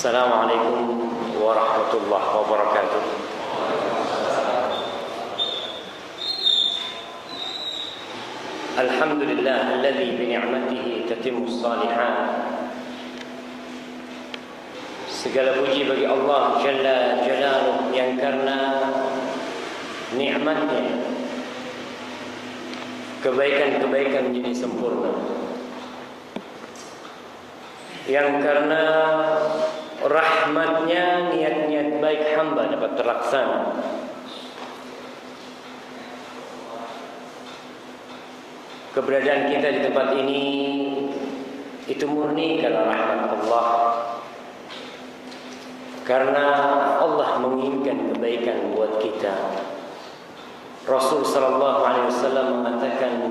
Assalamualaikum warahmatullahi wabarakatuh. Alhamdulillah alladzi bi ni'matihi tatimmus shalihat. Segala puji bagi Allah Jalla Jalaluh yang karena nikmatnya kebaikan-kebaikan menjadi sempurna, yang karena rahmatnya niat-niat baik hamba dapat terlaksana. Keberadaan kita di tempat ini itu murni karena rahmat Allah, karena Allah menginginkan kebaikan buat kita. Rasul sallallahu alaihi wasallam mengatakan,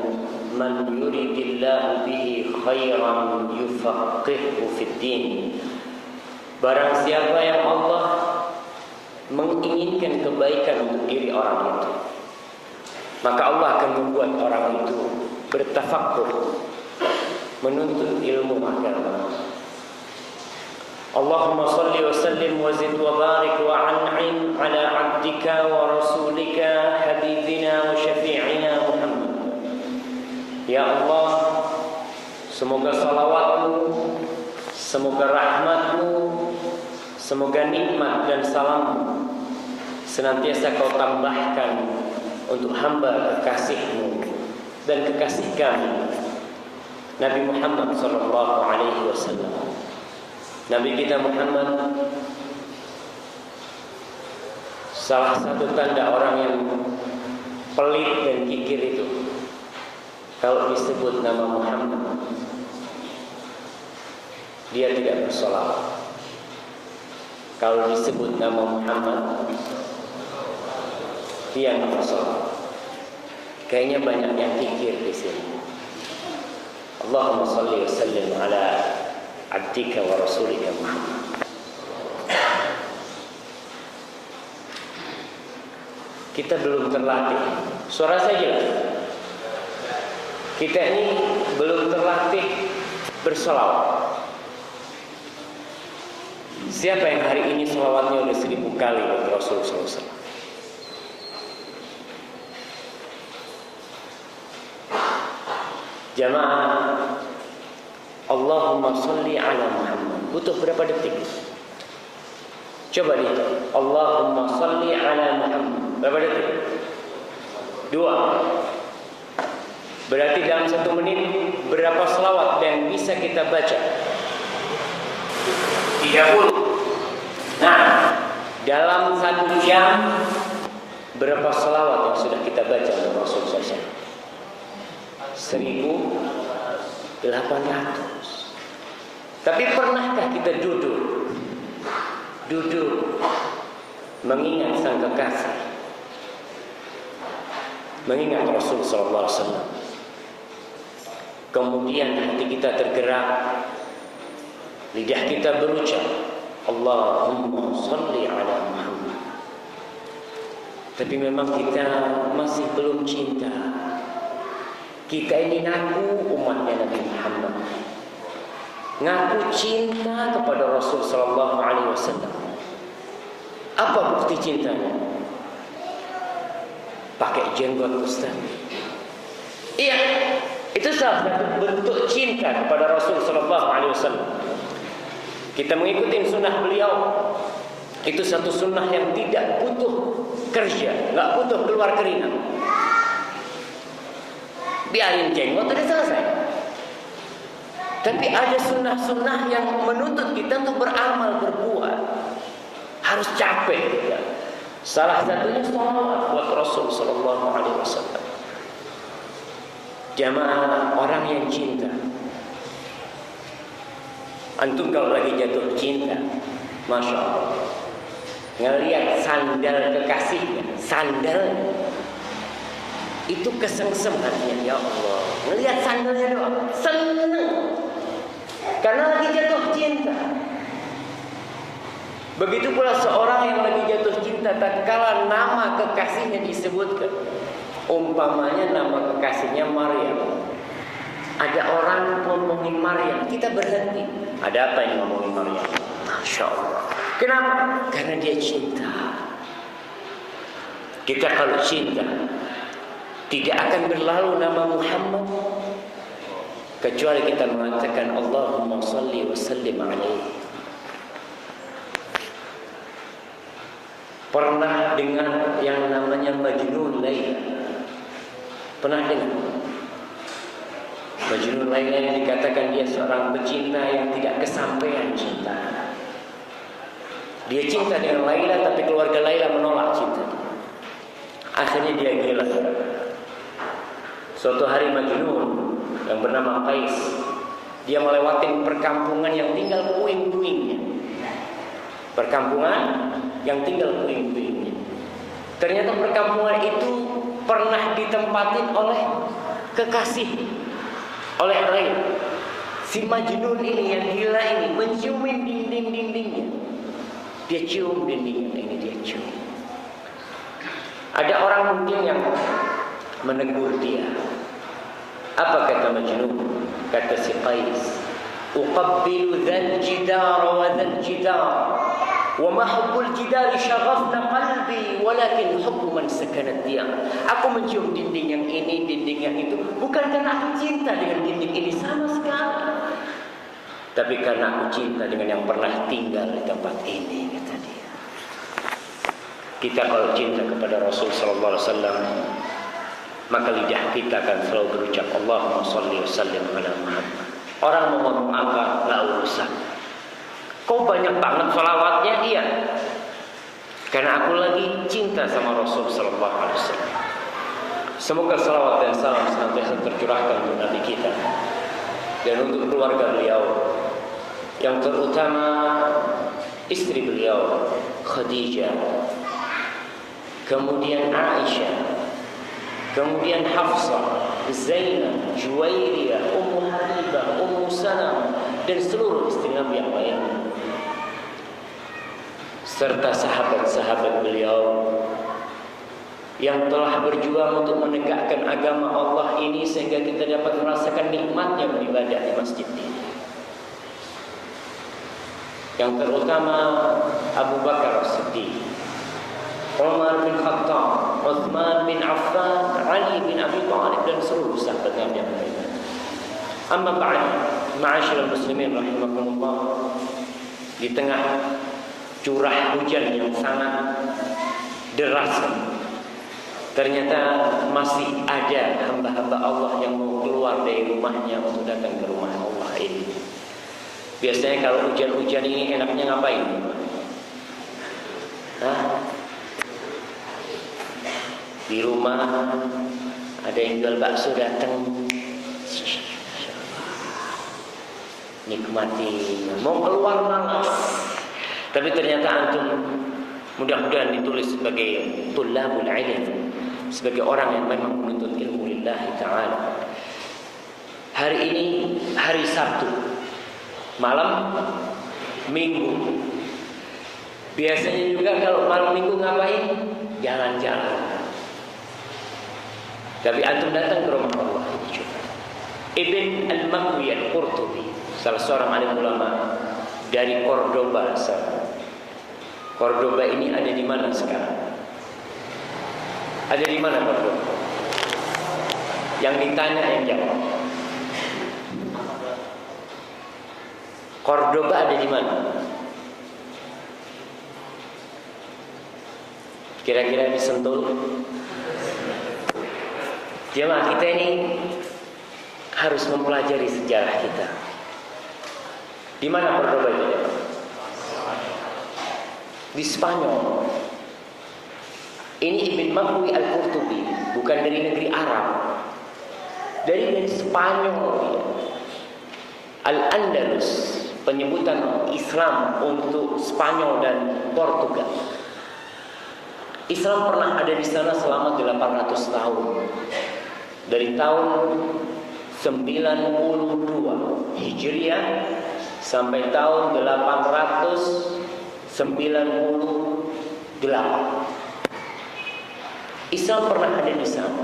"Man yuridillahu bihi khairan yufaqihuhu fid din." Barang siapa yang Allah menginginkan kebaikan untuk diri orang itu, maka Allah akan membuat orang itu bertafakkur, menuntut ilmu agama. Allahumma salli wa sallim wa zid wa barik wa an'im ala abdika wa rasulika habibina wa syafi'ina Muhammad. Ya Allah, semoga salawatmu, semoga rahmatmu, semoga nikmat dan salammu senantiasa kau tambahkan untuk hamba kekasihmu dan kekasih kami, Nabi Muhammad sallallahu alaihi wasallam. Nabi kita Muhammad salah satu tanda orang yang pelit dan kikir itu kalau disebut nama Muhammad dia tidak bersolawat. Kalau disebut nama Muhammad dia tidak bersolawat. Kayaknya banyak yang kikir di sini. Allahumma salli wa sallim ala abdika wa rasulika Muhammad. Kita belum terlatih. Suara saya jelas. Kita ini belum terlatih bersolawat. Siapa yang hari ini solawatnya udah 1000 kali buat Rasul SAW? Jamaah, Allahumma salli ala Muhammad. Butuh berapa detik? Coba lihat. Allahumma salli ala Muhammad. Berapa detik? 2. Berarti dalam 1 menit berapa selawat yang bisa kita baca? 30. Nah, dalam 1 jam berapa selawat yang sudah kita baca untuk Rasul SAW? 1800. Tapi pernahkah kita duduk mengingat sang kekasih, mengingat Rasul sallallahu alaihi wasallam, kemudian hati kita tergerak, lidah kita berucap Allahumma salli ala Muhammad, tapi memang kita masih belum cinta. Kita ini ngaku umatnya Nabi Muhammad, ngaku cinta kepada Rasul sallallahu alaihi wasallam. Apa bukti cintanya? Pakai jenggot Ustaz. Iya, itu salah satu bentuk cinta kepada Rasul sallallahu alaihi wasallam. Kita mengikuti sunnah beliau. Itu satu sunnah yang tidak butuh kerja, nggak butuh keluar keringat. Biarin jenggot sudah selesai. Tapi ada sunnah-sunnah yang menuntut kita untuk beramal, berbuat. Harus capek kita. Salah satunya salawat buat Rasul sallallahu alaihi wasallam. Jamaah, orang yang cinta, antum kalau lagi jatuh cinta, masya Allah, ngelihat sandal kekasihnya, sandal itu kesengsem hatinya. Ya Allah, ngelihat sandalnya doang seneng, karena lagi jatuh cinta. Begitu pula seorang yang lagi jatuh cinta, tatkala nama kekasihnya disebutkan, umpamanya nama kekasihnya Maryam, ada orang ngomongin Maryam, kita berhenti. Ada apa yang ngomongin Maryam? Masya Allah. Kenapa? Karena dia cinta. Kita kalau cinta, tidak akan berlalu nama Muhammad kecuali kita mengatakan Allahumma salli wa sallim alaihi. Pernah dengar yang namanya Majnun Laila? Pernah dengar? Majnun Laila yang dikatakan dia seorang pecinta yang tidak kesampaian cinta. Dia cinta dengan Laila, tapi keluarga Laila menolak cinta. Akhirnya dia gila. Suatu hari Majnun yang bernama Qais, dia melewati perkampungan yang tinggal puing-puingnya. Perkampungan yang tinggal puing-puingnya. Ternyata perkampungan itu pernah ditempatin oleh kekasih, oleh Laila. Si Majnun ini yang gila ini menciumin dinding-dindingnya. Dia cium dindingnya ini, dia cium. Ada orang mungkin yang menegur dia. Apa kata Majnun? Kata si Qais, uqabbilu dhal jidar wa dhal jidar wa ma hubbul jidari syaghafna qalbi walakin hubbu man sakanat dia. Aku mencium dinding yang ini, dinding yang itu, bukan karena aku cinta dengan dinding ini sama sekali, tapi karena aku cinta dengan yang pernah tinggal di tempat ini, kata dia. Kita kalau cinta kepada Rasul sallallahu alaihi wasallam, maka lidah kita akan selalu berucap Allahumma shalli wa sallim ala Muhammad. Orang mau ngomong apa, enggak urusan. Kau banyak banget salawatnya, iya. Karena aku lagi cinta sama Rasul sallallahu alaihi wasallam. Semoga salawat dan salam senantiasa tercurahkan untuk Nabi kita dan untuk keluarga beliau, yang terutama istri beliau Khadijah, kemudian Aisyah, kemudian Hafsah, Zainab, Juwairiyah, Ummu Habibah, Ummu Salam, dan seluruh istri Nabi yang lainnya, serta sahabat-sahabat beliau yang telah berjuang untuk menegakkan agama Allah ini sehingga kita dapat merasakan nikmatnya beribadah di masjid ini. Yang terutama Abu Bakar As-Siddiq, Umar bin Khattab, Uthman bin Affan, Ali bin Abi Thalib, dan seluruh sahabat Nabi yang lainnya. Amma ba'd, ma'asyiral muslimin rahimakumullah, di tengah curah hujan yang sangat deras, ternyata masih ada hamba-hamba Allah yang mau keluar dari rumahnya untuk datang ke rumah Allah ini. Biasanya kalau hujan-hujan ini enaknya ngapain? Di rumah ada yang jual bakso, datang nikmati, mau keluar malas. Tapi ternyata antum mudah-mudahan ditulis sebagai tulabul ilm, sebagai orang yang memang menuntut ilmu lillahi ta'ala. Hari ini hari Sabtu, malam Minggu. Biasanya juga kalau malam Minggu ngapain? Jalan-jalan. Tapi antum datang ke rumah Allah ini juga. Ibn al-Makwi al-Qurtubi, salah seorang alim ulama dari Cordoba. Cordoba ini ada di mana sekarang? Ada di mana Cordoba? Yang ditanya yang jawab. Cordoba ada di mana? Kira-kira di Sentul? Jemaah kita ini harus mempelajari sejarah kita. Di mana Cordoba itu? Di Spanyol. Ini Ibn Makwi al-Qurtubi, bukan dari negeri Arab, dari Spanyol. Al-Andalus, penyebutan Islam untuk Spanyol dan Portugal. Islam pernah ada di sana selama 800 tahun. Dari tahun 92 Hijriah sampai tahun 898. Islam pernah ada di sana.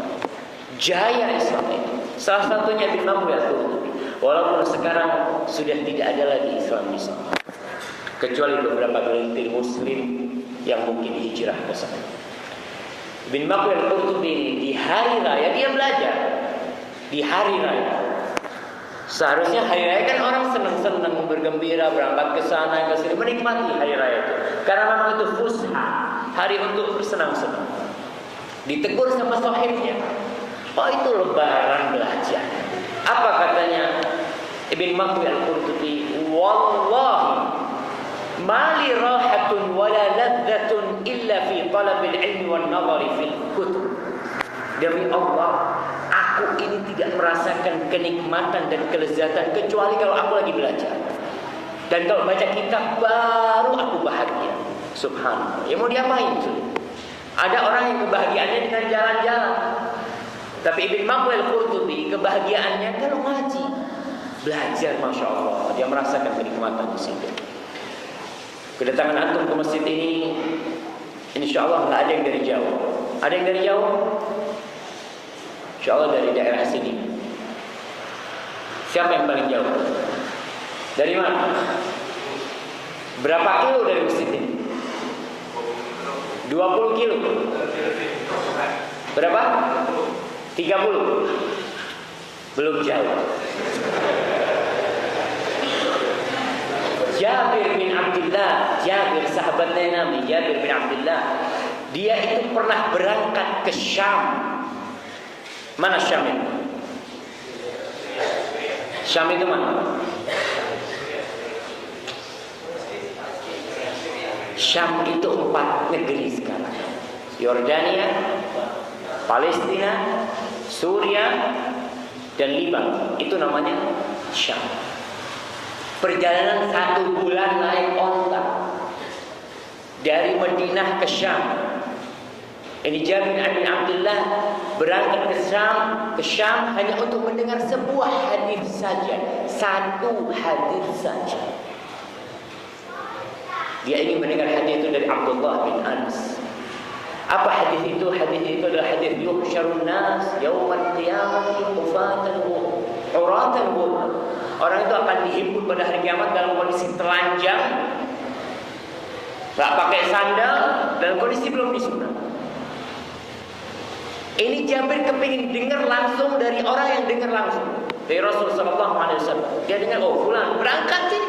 Jaya Islam ini. Salah satunya Ibn Makwi al-Qurtubi. Walaupun sekarang sudah tidak ada lagi Islam di sana. kecuali beberapa gelintir muslim yang mungkin hijrah ke sana. Ibn Makhlul al-Qurtubi di hari raya dia belajar. Di hari raya. Seharusnya hari raya kan orang senang-senang, bergembira, berangkat ke sana ke sini, menikmati hari raya itu. Karena memang itu fusha, hari untuk bersenang-senang. Ditegur sama sahibnya, oh itu lebaran belajar. Apa katanya Ibn Makhlul al-Qurtubi? Wallahi mali rahatun wala ladzatun illa fi talabil ilmi wan nazari fil kutub. Demi Allah, aku ini tidak merasakan kenikmatan dan kelezatan kecuali kalau aku lagi belajar. Dan kalau baca kitab baru aku bahagia. Subhanallah. Ya mau diapain tuh? Ada orang yang kebahagiaannya dengan jalan-jalan. Tapi Ibn Makhlul al-Qurtubi kebahagiaannya kalau ngaji, belajar, masya Allah. Dia merasakan kenikmatan di situ. Kedatangan antum ke masjid ini, insya Allah nggak ada yang dari jauh. Ada yang dari jauh? Insya Allah dari daerah sini. Siapa yang paling jauh? Dari mana? Berapa kilo dari masjid ini? 20 kilo. Berapa? 30. Belum jauh. Jabir bin Abdullah, Jabir sahabatnya Nabi, Jabir bin Abdullah, dia itu pernah berangkat ke Syam. Mana Syam itu? Syam itu mana? Syam itu 4 negeri sekarang. Yordania, Palestina, Suriah, dan Liban. Itu namanya Syam. Perjalanan 1 bulan naik onta dari Madinah ke Syam. Ini Jabir bin Abdullah berangkat ke Syam hanya untuk mendengar sebuah hadis saja, 1 hadis saja. Dia ingin mendengar hadis itu dari Abdullah bin Anas. Apa hadis itu? Hadis itu adalah hadis yuhsyarun nas yaumal qiyamati hufatan wa uratan wa. Orang itu akan dihimpun pada hari kiamat dalam kondisi telanjang, nggak pakai sandal, dalam kondisi belum disunat. Ini Jabir kepingin dengar langsung dari orang yang dengar langsung dari Rasul Sallallahu Alaihi Wasallam. Dia dengar, oh fulan berangkat sini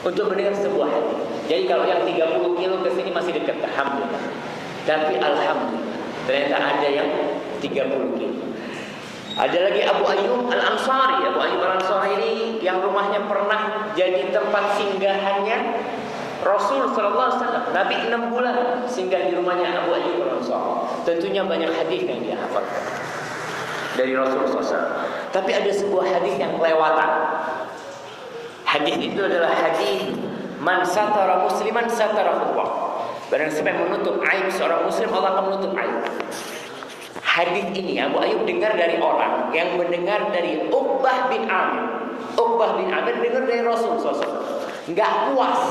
untuk mendengar sebuah hadis. Jadi kalau yang 30 kilo ke sini masih dekat, alhamdulillah. Tapi alhamdulillah ternyata ada yang 30 kilo. Ada lagi Abu Ayyub Al-Ansari. Abu Ayyub Al-Ansari ini yang rumahnya pernah jadi tempat singgahannya Rasul Sallallahu Alaihi Wasallam. Nabi 6 bulan singgah di rumahnya Abu Ayyub Al-Ansari. Tentunya banyak hadis yang dia hafalkan dari Rasul SAW. Tapi ada sebuah hadis yang kelewatan. Hadis itu adalah hadis man satara musliman satara Allah. Barang siapa yang menutup aib seorang muslim, Allah akan menutup aib. Hadis ini Abu Ayyub dengar dari orang yang mendengar dari Uqbah bin Amir. Uqbah bin Amir dengar dari Rasul SAW. Enggak puas,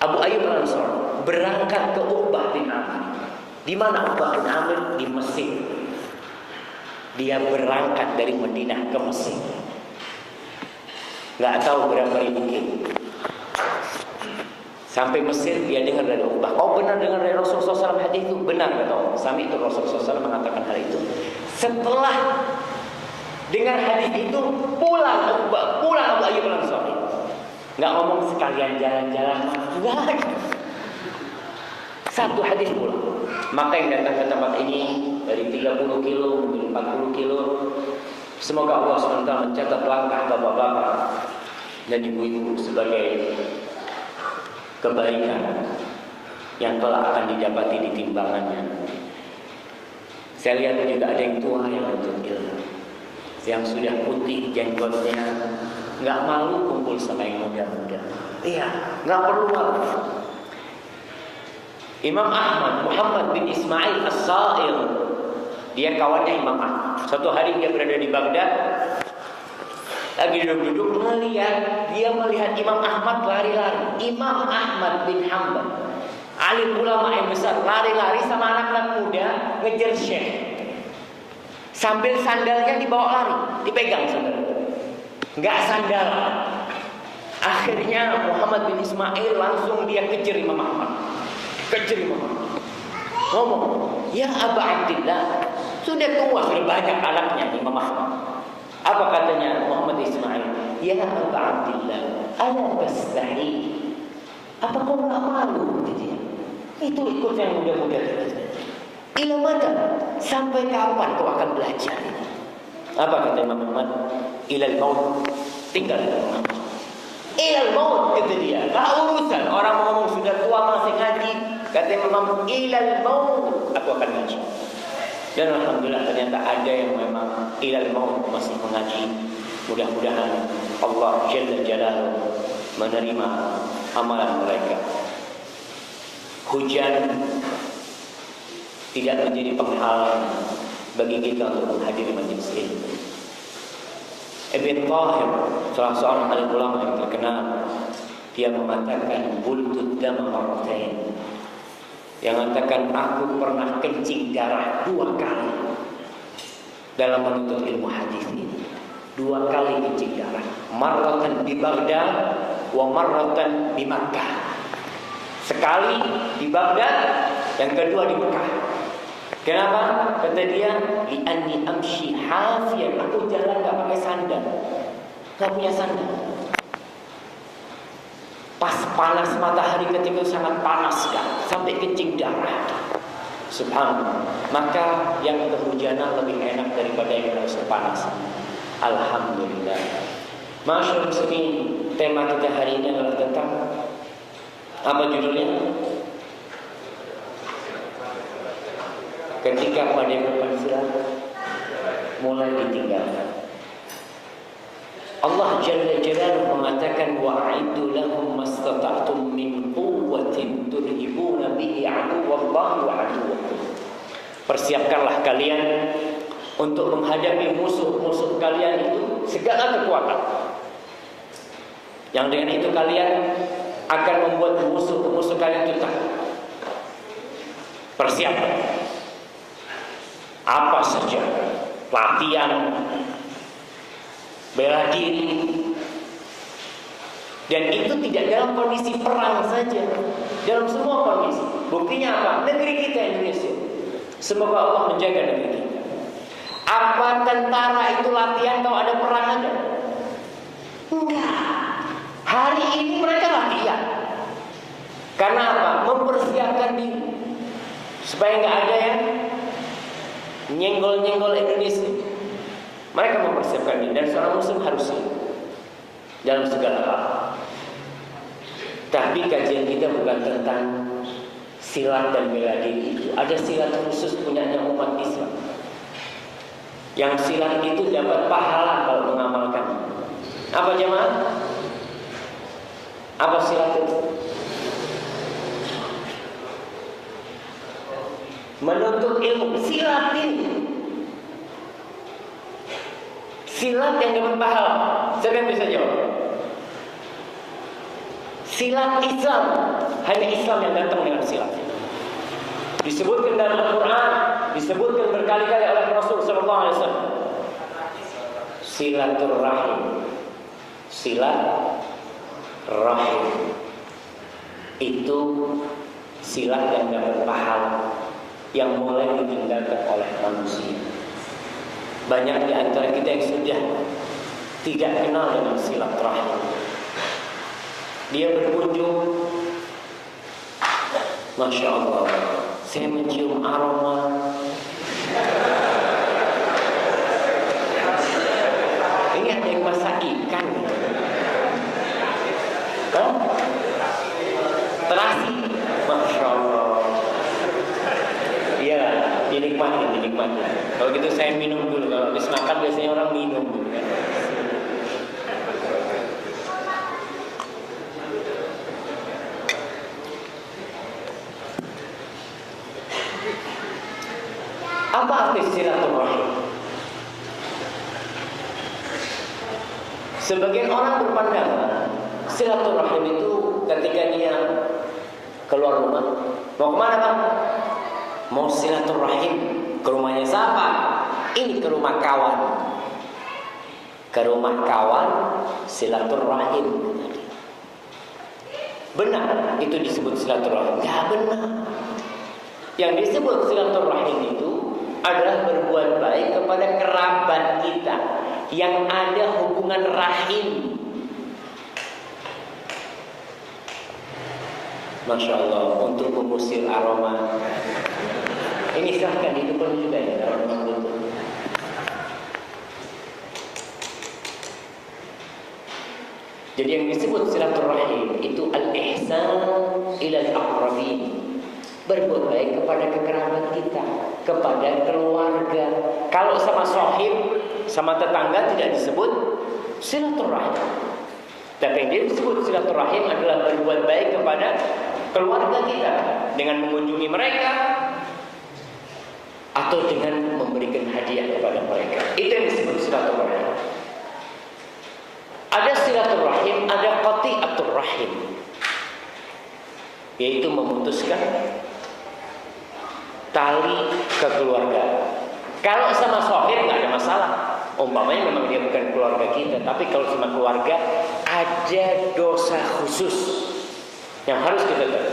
Abu Ayyub Al-Ansari berangkat ke Uqbah bin Amir. Di mana Uqbah bin Amir? Di Mesir. Dia berangkat dari Madinah ke Mesir. Enggak tahu berapa ribu kilo. Sampai Mesir dia dengar dari Uqbah. Oh benar dengar dari Rasulullah SAW hadis itu? Benar kata Allah. Sampai itu Rasulullah SAW mengatakan hal itu. Setelah dengar hadis itu pulang Uqbah, pulang Abu Ayyub Al-Ansari. Nggak ngomong sekalian jalan-jalan, enggak. 1 hadis pulang. Maka yang datang ke tempat ini dari 30 kilo, mungkin 40 kilo. Semoga Allah SWT mencatat langkah bapak-bapak dan ibu-ibu sebagai kebaikan yang kelak akan didapati di timbangannya. Saya lihat juga ada yang tua yang kecil, yang sudah putih jenggotnya, nggak malu kumpul sama yang muda-muda. Iya, nggak perlu malu. Imam Ahmad, Muhammad bin Ismail As-Sa'il, dia kawannya Imam Ahmad. Suatu hari dia berada di Baghdad, lagi duduk-duduk dia melihat Imam Ahmad lari-lari. Imam Ahmad bin Hanbal, alim ulama yang besar, lari-lari sama anak-anak muda ngejar Syekh. Sambil sandalnya dibawa lari, dipegang sandal. Enggak sandal. Akhirnya Muhammad bin Ismail langsung dia kejar Imam Ahmad. Ngomong, ya Aba Abdillah, sudah tua, sudah banyak anaknya Imam Ahmad. Apa katanya Muhammad Ismail? Ya Aba Abdillah, ala tastahi? Apa kau tak malu? Itu ikut yang muda-muda. Ila mata, sampai kapan kau akan belajar? Apa kata Imam Ahmad? Ilal maut, tinggal ilal maut, kata dia. Tak urusan orang ngomong sudah tua masih ngaji. Kata Imam, ilal maut, aku akan ngaji. Dan alhamdulillah ternyata ada yang memang ilal maut masih mengaji. Mudah-mudahan Allah Jalla Jalaluhu menerima amalan mereka. Hujan tidak menjadi penghalang bagi kita untuk menghadiri majelis ilmu. Ibn Tahir, salah seorang alim ulama yang terkenal, dia mengatakan bultud dama marratain. Yang mengatakan aku pernah kencing darah 2 kali dalam menuntut ilmu hadis ini. 2 kali kencing darah. Marratan di Baghdad wa marratan di Makkah. Sekali di Baghdad, yang kedua di Mekah. Kenapa? Kata dia, li'anni amshi hafiyan. Aku jalan tak pakai sandal, tak punya sandal. Pas panas matahari ketika sangat panas kan, sampai kencing darah. Subhanallah. Maka yang kehujanan lebih enak daripada yang harus panas. Alhamdulillah. Masyaallah muslimin, tema kita hari ini adalah tentang apa judulnya? Ketika padepokan silat mulai ditinggalkan. Allah Jalla Jalaluhu mengatakan wa'iddu lahum mastata'tum min quwwatin turhibuna bihi aduwallahi wa aduwwakum. Persiapkanlah kalian untuk menghadapi musuh-musuh kalian itu segala kekuatan. Yang dengan itu kalian akan membuat musuh-musuh kalian itu takut. Persiapkan apa saja, latihan, bela diri, dan itu tidak dalam kondisi perang saja, dalam semua kondisi. Buktinya apa? Negeri kita Indonesia, semoga Allah menjaga negeri kita. Apa tentara itu latihan kalau ada perang ada? Enggak. Hari ini mereka latihan. Karena apa? Mempersiapkan diri supaya nggak ada yang nyenggol-nyenggol Indonesia. Mereka mempersiapkan diri, dan seorang muslim harus dalam segala hal. Tapi kajian kita bukan tentang silat dan bela diri itu. Ada silat khusus punyanya umat Islam. Yang silat itu dapat pahala kalau mengamalkan. Apa jemaah? Apa silat itu? Menuntut ilmu. Silat ini, silat yang dapat pahala. Siapa yang bisa jawab? Silat Islam, hanya Islam yang datang dengan silat. Disebutkan dalam Al-Quran, disebutkan berkali-kali oleh Rasul Sallallahu Alaihi Wasallam. Silaturrahim, silat rahim, itu silat yang dapat pahala, yang mulai ditinggalkan oleh manusia. Banyak di antara kita yang sudah tidak kenal dengan silaturahim. Dia berkunjung, Masya Allah, saya mencium aroma. Ini ada yang masak ikan. Terasi, Masya Allah. Iya, dinikmati. Kalau gitu saya minum dulu. Kalau habis makan biasanya orang minum dulu kan. Apa arti silaturahim? Sebagian orang berpandangan silaturahim itu ketika dia keluar rumah, mau kemana Bang? Mau silaturahim. Ke rumahnya siapa? Ini ke rumah kawan. Ke rumah kawan silaturahim. benar itu disebut silaturahim. Tidak benar. Yang disebut silaturahim itu adalah berbuat baik kepada kerabat kita yang ada hubungan rahim. Masya Allah, untuk mengusir aroma. Ini silahkan di depan juga ya, aroma itu. Jadi yang disebut silaturahim itu al-ihsan ilal aqrabin, berbuat baik kepada kerabat kita, kepada keluarga. Kalau sama sahib, sama tetangga tidak disebut silaturahim. Tapi yang disebut silaturahim adalah berbuat baik kepada keluarga kita dengan mengunjungi mereka atau dengan memberikan hadiah kepada mereka. Itu yang disebut silaturahim. Ada silaturahim, ada qati'atur rahim, yaitu memutuskan tali kekeluargaan. Kalau sama sahib nggak ada masalah. Umpamanya memang dia bukan keluarga kita, tapi kalau sama keluarga ada dosa khusus yang harus kita tahu.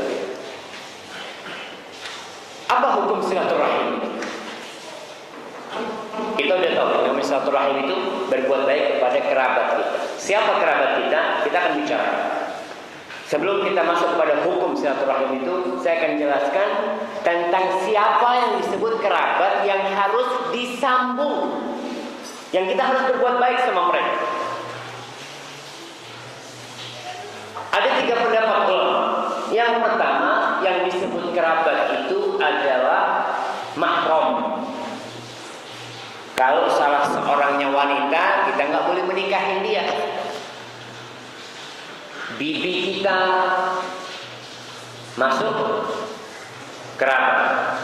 Apa hukum silaturahim? Kita udah tahu namanya silaturahim itu berbuat baik kepada kerabat kita. Siapa kerabat kita? Kita akan bicara. Sebelum kita masuk kepada hukum silaturahim itu, saya akan jelaskan tentang siapa yang disebut kerabat yang harus disambung, yang kita harus berbuat baik sama mereka. Ada 3 pendapat ulama. Yang pertama, yang disebut kerabat itu adalah mahram. Kalau salah seorangnya wanita, kita nggak boleh menikahin dia. Bibi kita masuk kerabat.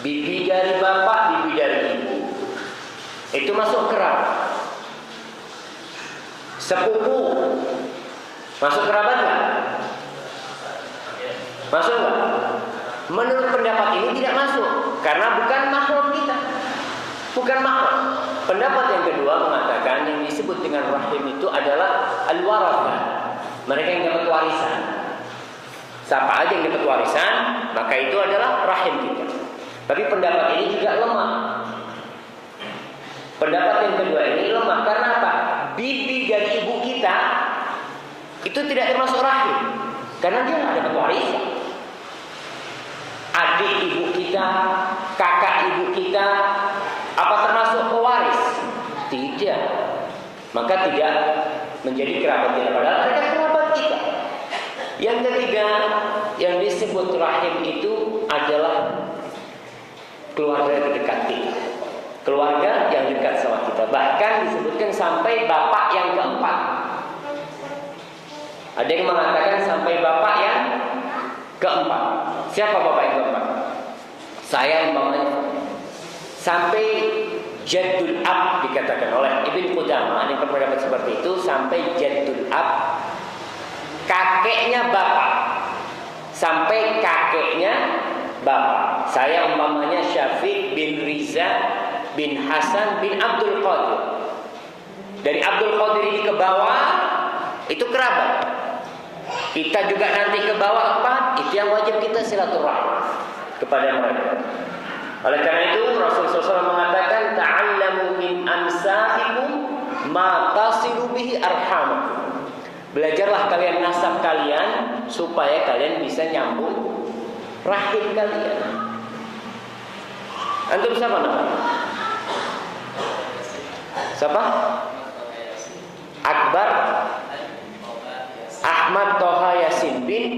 Bibi dari bapak, bibi dari ibu, itu masuk kerabat. Sepupu masuk kerabat nggak? Masuk nggak? Menurut pendapat ini tidak masuk, karena bukan mahram kita. Bukan mahram. Pendapat yang kedua mengatakan yang disebut dengan rahim itu adalah al-warathah. Mereka yang dapat warisan. Siapa aja yang dapat warisan, maka itu adalah rahim kita. Tapi pendapat ini juga lemah. Pendapat yang kedua ini lemah karena apa? Bibi dari ibu kita itu tidak termasuk rahim, karena dia nggak dapat warisan. Adik ibu kita, kakak ibu kita, apa termasuk pewaris? Tidak. Maka tidak menjadi kerabat kita, padahal mereka kerabat kita. Yang ketiga, yang disebut rahim itu adalah keluarga dekat kita, keluarga yang dekat sama kita. Bahkan disebutkan sampai bapak yang keempat. Ada yang mengatakan sampai bapak yang keempat. Siapa bapak yang keempat? Saya umpamanya. Sampai jaddul ab dikatakan oleh Ibn Qudamah, yang berpendapat seperti itu, sampai jaddul ab, kakeknya bapak, sampai kakeknya bapak. Saya umpamanya Syafiq bin Riza bin Hasan bin Abdul Qadir. Dari Abdul Qadir ini ke bawah itu kerabat. Kita juga nanti ke bawah 4, itu yang wajib kita silaturahim kepada mereka. Oleh karena itu Rasulullah SAW mengatakan ta'allamu min ansabikum ma tasilu bihi arhamakum. Belajarlah kalian nasab kalian supaya kalian bisa nyambung rahim kalian. Antum siapa namanya? Siapa? Akbar Ahmad Toha Yasin bin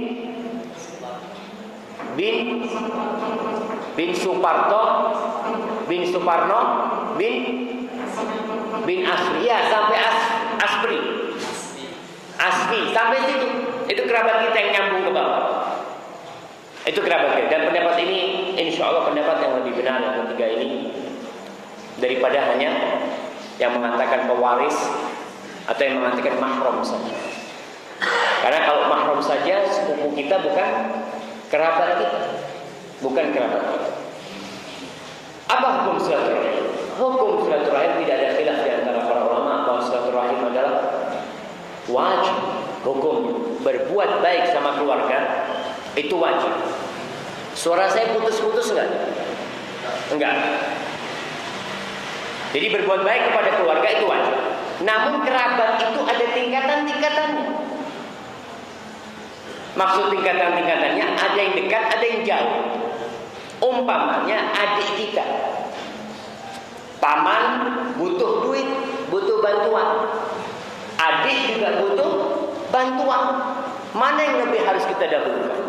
Suparto bin Suparno bin Asri, ya sampai Asri sampai situ. Itu kerabat kita yang nyambung ke bawah. Itu kerabat kita. Dan pendapat ini insya Allah pendapat yang lebih benar yang ketiga ini daripada hanya yang mengatakan pewaris atau yang mengatakan mahram saja. Karena kalau mahram saja sepupu kita bukan kerabat kita, bukan kerabat kita. Apa hukum silaturahim? Hukum silaturahim tidak ada khilaf di antara para ulama bahwa silaturahim adalah wajib. hukum berbuat baik sama keluarga itu wajib. Suara saya putus-putus enggak? Enggak. Jadi berbuat baik kepada keluarga itu wajib. Namun kerabat itu ada tingkatan-tingkatannya. Maksud tingkatan-tingkatannya, ada yang dekat, ada yang jauh. Umpamanya adik kita, paman butuh duit, butuh bantuan. Adik juga butuh bantuan. Mana yang lebih harus kita dahulukan?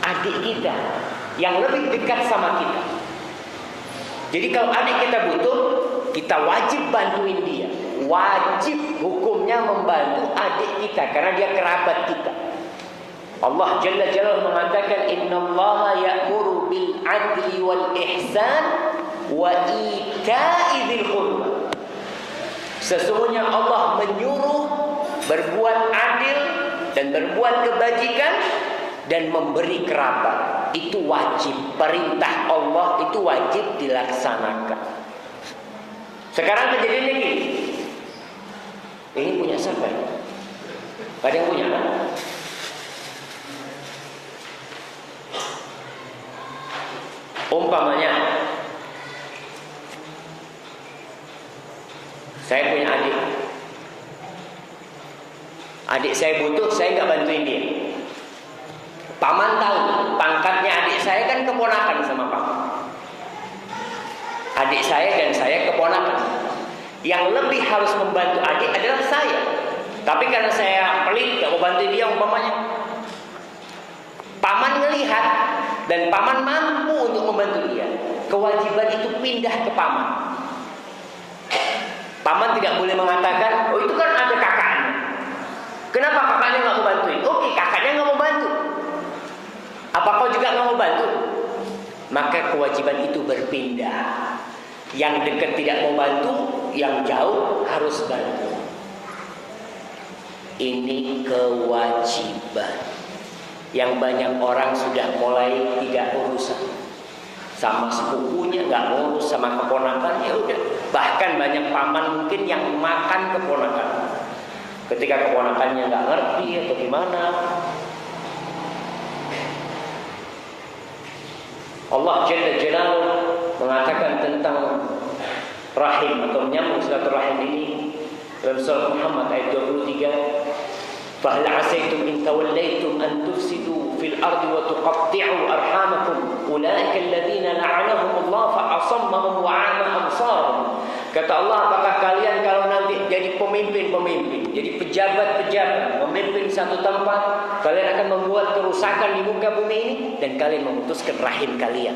Adik kita yang lebih dekat sama kita. Jadi kalau adik kita butuh, kita wajib bantuin dia. Wajib hukumnya membantu adik kita karena dia kerabat kita. Allah Jalla Jalaluhu mengatakan, innallaha ya'muru bil adli wal ihsan wa ita'i dzil qurba. Sesungguhnya Allah menyuruh berbuat adil dan berbuat kebajikan dan memberi kerabat. Itu wajib, perintah Allah itu wajib dilaksanakan. Sekarang kejadiannya gini. Ini punya siapa ya? Ada yang punya kan? Umpamanya saya punya adik. Adik saya butuh, saya nggak bantuin dia. Paman tahu, pangkatnya adik saya kan keponakan sama paman. Adik saya dan saya keponakan. Yang lebih harus membantu adik adalah saya. Tapi karena saya pelit, gak mau bantu dia umpamanya. Paman melihat dan paman mampu untuk membantu dia. Kewajiban itu pindah ke paman. Paman tidak boleh mengatakan, oh itu kan ada kakaknya. Kenapa kakaknya gak mau bantuin? Oke, kakaknya gak mau bantu. Apa kau juga gak mau bantu? Maka kewajiban itu berpindah. Yang dekat tidak mau bantu, yang jauh harus bantu. Ini kewajiban. Yang banyak orang sudah mulai tidak urusan sama sepupunya, nggak urus sama keponakan, ya udah. Bahkan banyak paman mungkin yang makan keponakan. Ketika keponakannya nggak ngerti atau gimana. Allah Jalla Jalaluhu mengatakan tentang rahim atau menyambung silaturahim ini dalam surah Muhammad ayat 23. فَهَلْ عَسَيْتُمْ إِنْ تَوَلَّيْتُمْ أَنْ تُفْسِدُوا فِي الْأَرْضِ وَتُقَطِّعُوا أَرْحَامَكُمْ أُولَٰئِكَ الَّذِينَ لَعَنَهُمُ اللَّهُ فَأَصَمَّهُمْ وَأَعْمَى أَبْصَارَهُمْ. Kata Allah, apakah kalian kalau nanti jadi pemimpin-pemimpin, jadi pejabat-pejabat, memimpin satu tempat, kalian akan membuat kerusakan di muka bumi ini dan kalian memutuskan rahim kalian.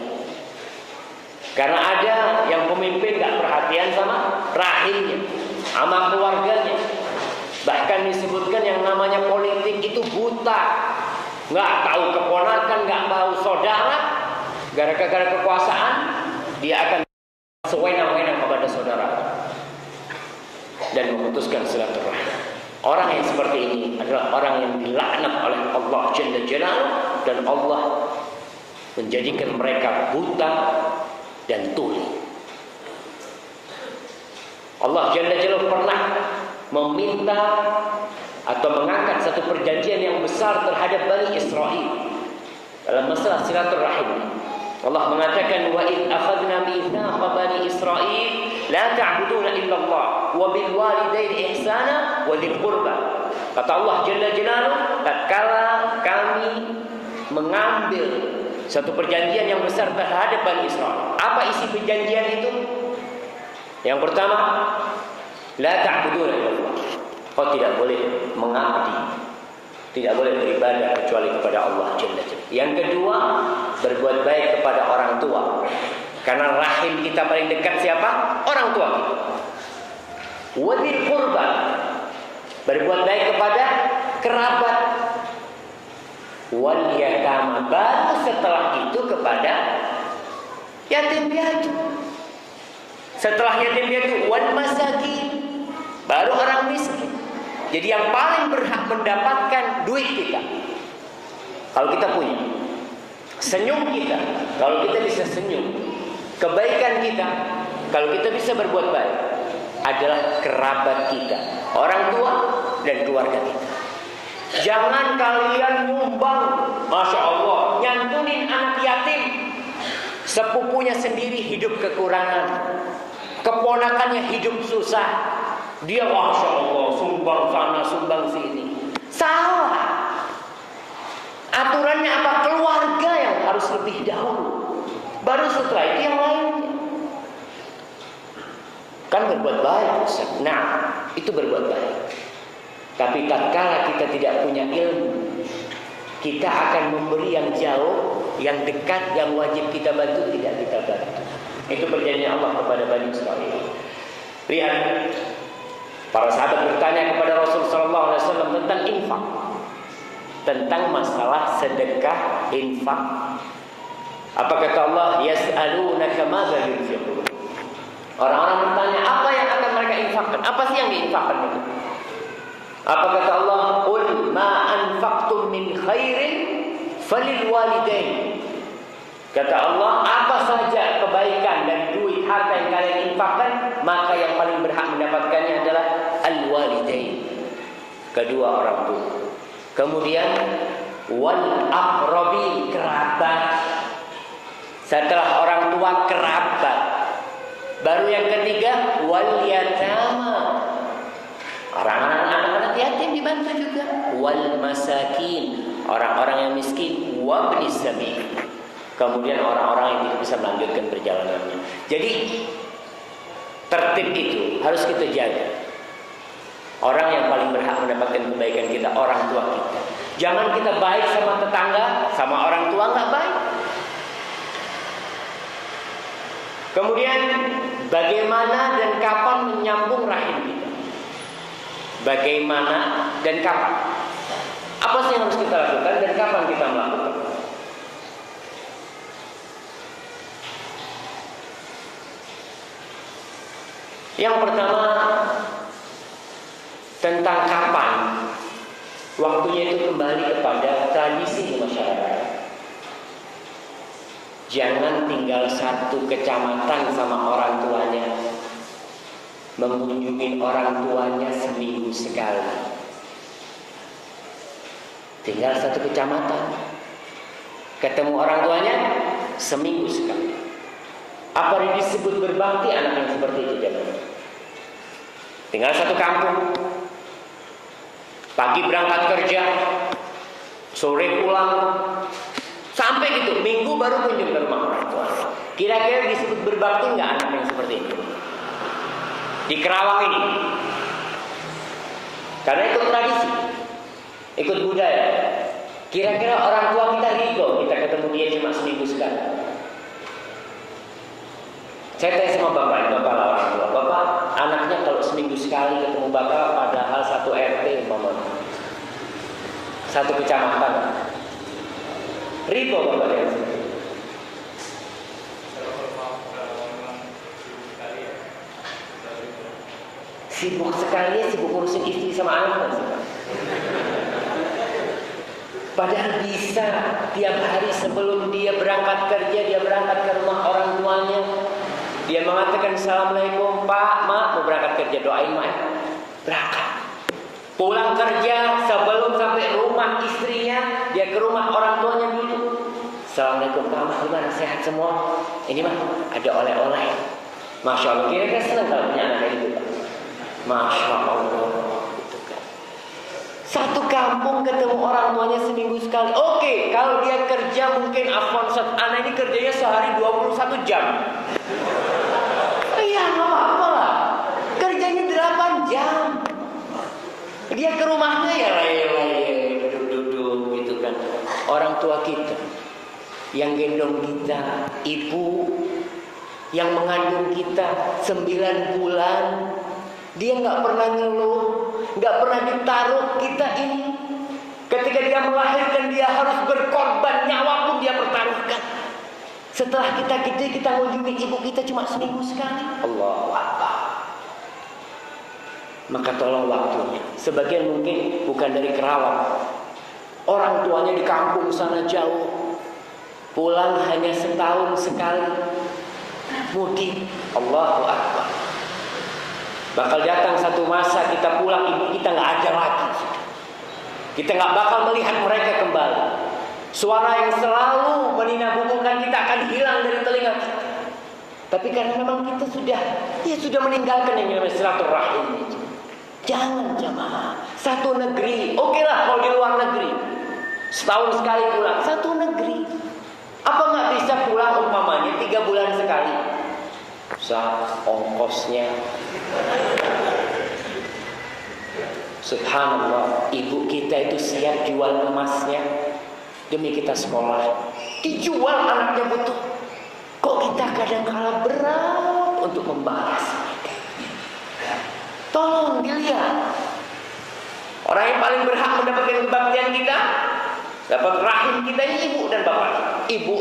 Karena ada yang pemimpin gak perhatian sama rahimnya, sama keluarganya. Bahkan disebutkan yang namanya politik itu buta, nggak tahu keponakan, nggak tahu saudara. Gara-gara kekuasaan dia akan sewenang-wenang kepada saudara dan memutuskan silaturahim. Orang yang seperti ini adalah orang yang dilaknat oleh Allah Jalla Jalaluhu, dan Allah menjadikan mereka buta dan tuli. Allah Jalla Jalaluhu pernah meminta atau mengangkat satu perjanjian yang besar terhadap Bani Israel dalam masalah silaturahim. Allah mengatakan, wa id akhadna mitsaqa bani Israil la ta'buduna illallah wa bil walidaini ihsana wa dzil qurba. Kata Allah Jalla Jalaluhu, tatkala kami mengambil satu perjanjian yang besar terhadap Bani Israel. Apa isi perjanjian itu? Yang pertama, la ta'buduna illallah. Kau tidak boleh mengabdi, tidak boleh beribadah kecuali kepada Allah Jalla Jalaluhu. Yang kedua, berbuat baik kepada orang tua. Karena rahim kita paling dekat siapa? Orang tua kita. Wa dzil qurba. Berbuat baik kepada kerabat. Wal yatama. Baru setelah itu kepada yatim piatu. Setelah yatim piatu, wal masakin, baru orang miskin. Jadi yang paling berhak mendapatkan duit kita, kalau kita punya, senyum kita, kalau kita bisa senyum, kebaikan kita, kalau kita bisa berbuat baik, adalah kerabat kita. Orang tua dan keluarga kita. Jangan kalian nyumbang, Masya Allah, nyantunin anak yatim. Sepupunya sendiri hidup kekurangan, keponakannya hidup susah. Dia Masya Allah sumbang sana sumbang sini. Salah. Aturannya apa? Keluarga yang harus lebih dahulu, baru setelah itu yang lainnya. Kan berbuat baik, Ustaz. Nah, itu berbuat baik. Tapi tatkala kita tidak punya ilmu, kita akan memberi yang jauh, yang dekat, yang wajib kita bantu, tidak kita bantu. Itu perjanjian Allah kepada Bani Israil. Lihat, para sahabat bertanya kepada Rasul sallallahu alaihi wasallam tentang infak, tentang masalah sedekah infak. Apa kata Allah? Yas'alunaka madza yunfiqun. Orang-orang bertanya, apa yang akan mereka infakkan? Apa sih yang diinfakkan itu? Apa kata Allah? Qul ma anfaqtum min khairin falil walidain. Kata Allah, apa saja kebaikan dan duit harta yang kalian infakkan, maka yang paling berhak mendapatkannya adalah al-walidain, kedua orang tua. Kemudian wal aqrabi, kerabat. Setelah orang tua, kerabat. Baru yang ketiga wal yatama, orang-orang yatim dibantu juga. Wal masakin, orang-orang yang miskin. Wabnis sabil, kemudian orang-orang yang tidak bisa melanjutkan perjalanannya. Jadi tertib itu harus kita jaga. Orang yang paling berhak mendapatkan kebaikan kita, orang tua kita. Jangan kita baik sama tetangga, sama orang tua nggak baik. Kemudian bagaimana dan kapan menyambung rahim kita? Bagaimana dan kapan? Apa sih yang harus kita lakukan dan kapan kita melakukan? Yang pertama, tentang kapan. Waktunya itu kembali kepada tradisi masyarakat. Jangan tinggal satu kecamatan sama orang tuanya, mengunjungi orang tuanya seminggu sekali. Tinggal satu kecamatan, ketemu orang tuanya seminggu sekali. Apa yang disebut berbakti anak yang seperti itu? Jangan. Tinggal satu kampung, pagi berangkat kerja, sore pulang, sampai gitu, minggu baru kunjung ke rumah orang tua. Kira-kira disebut berbakti nggak anak yang seperti itu? Di Kerawang ini, karena ikut tradisi, ikut budaya. Kira-kira orang tua kita ridho kita ketemu dia cuma seminggu sekali. Saya tanya sama bapak lah orang tua, bapak anaknya kalau seminggu sekali ketemu bapak, padahal satu RT umpamanya, satu kecamatan, ridho bapak dia. Sibuk sekali ya, sibuk ngurusin istri sama anak. Padahal bisa tiap hari sebelum dia berangkat kerja, dia berangkat ke rumah orang tuanya, dia mengatakan assalamualaikum pak, mak mau berangkat kerja, doain mak berangkat. Pulang kerja sebelum sampai rumah istrinya, dia ke rumah orang tuanya dulu. Assalamualaikum pak, mak gimana, sehat semua? Ini mah ada oleh-oleh. Masya Allah, kira-kira senang kalau punya anak kayak gitu pak. Masya Allah, gitu kan. Satu kampung ketemu orang tuanya seminggu sekali. Oke, kalau dia kerja mungkin anak ini kerjanya sehari 21 jam. Iya, nggak apa-apa lah. Kerjanya 8 jam. Dia ke rumahnya ya lay-lay, duduk-duduk gitu kan. Orang tua kita yang gendong kita, ibu yang mengandung kita 9 bulan, dia nggak pernah ngeluh, nggak pernah ditaruh kita ini. Ketika dia melahirkan, dia harus berkorban, nyawa pun dia pertaruhkan. Setelah kita gede, kita mengunjungi ibu kita cuma seminggu sekali. Allahu Akbar. Maka tolong waktunya. Sebagian mungkin bukan dari Kerawang, orang tuanya di kampung sana jauh, pulang hanya setahun sekali, mudik. Allahu Akbar. Bakal datang satu masa kita pulang, ibu kita nggak ada lagi. Kita nggak bakal melihat mereka kembali. Suara yang selalu meninabubukan kita akan hilang dari telinga kita. Tapi karena memang kita sudah meninggalkan yang namanya silaturahim. Jangan jamaah. Satu negeri, oke lah kalau di luar negeri, setahun sekali pulang. Satu negeri, apa nggak bisa pulang umpamanya 3 bulan sekali? Ongkosnya. Subhanallah, ibu kita itu siap jual emasnya demi kita sekolah. Dijual, anaknya butuh. Kok kita kadang-kala berat untuk membalas mereka? Tolong dilihat. Orang yang paling berhak mendapatkan kebaktian kita, dapat rahim kita ini ibu dan bapak. Ibu.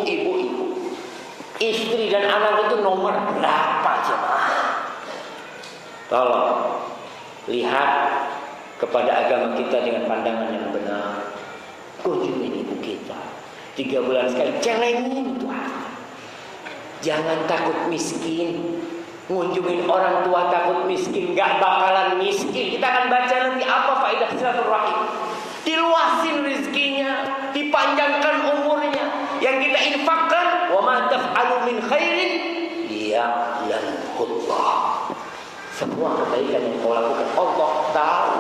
Istri dan anak itu nomor berapa jemaah? Tolong lihat kepada agama kita dengan pandangan yang benar. Kunjungi ibu kita 3 bulan sekali, celengin itu harta. Jangan takut miskin. Ngunjungin orang tua takut miskin, gak bakalan miskin. Kita akan baca nanti apa faedah silaturahim. Diluasin rezekinya, dipanjangkan umurnya. Yang kita infakkan, wa ma taf'alu min khairin ya'lamullah. Semua kebaikan yang kau lakukan Allah tahu.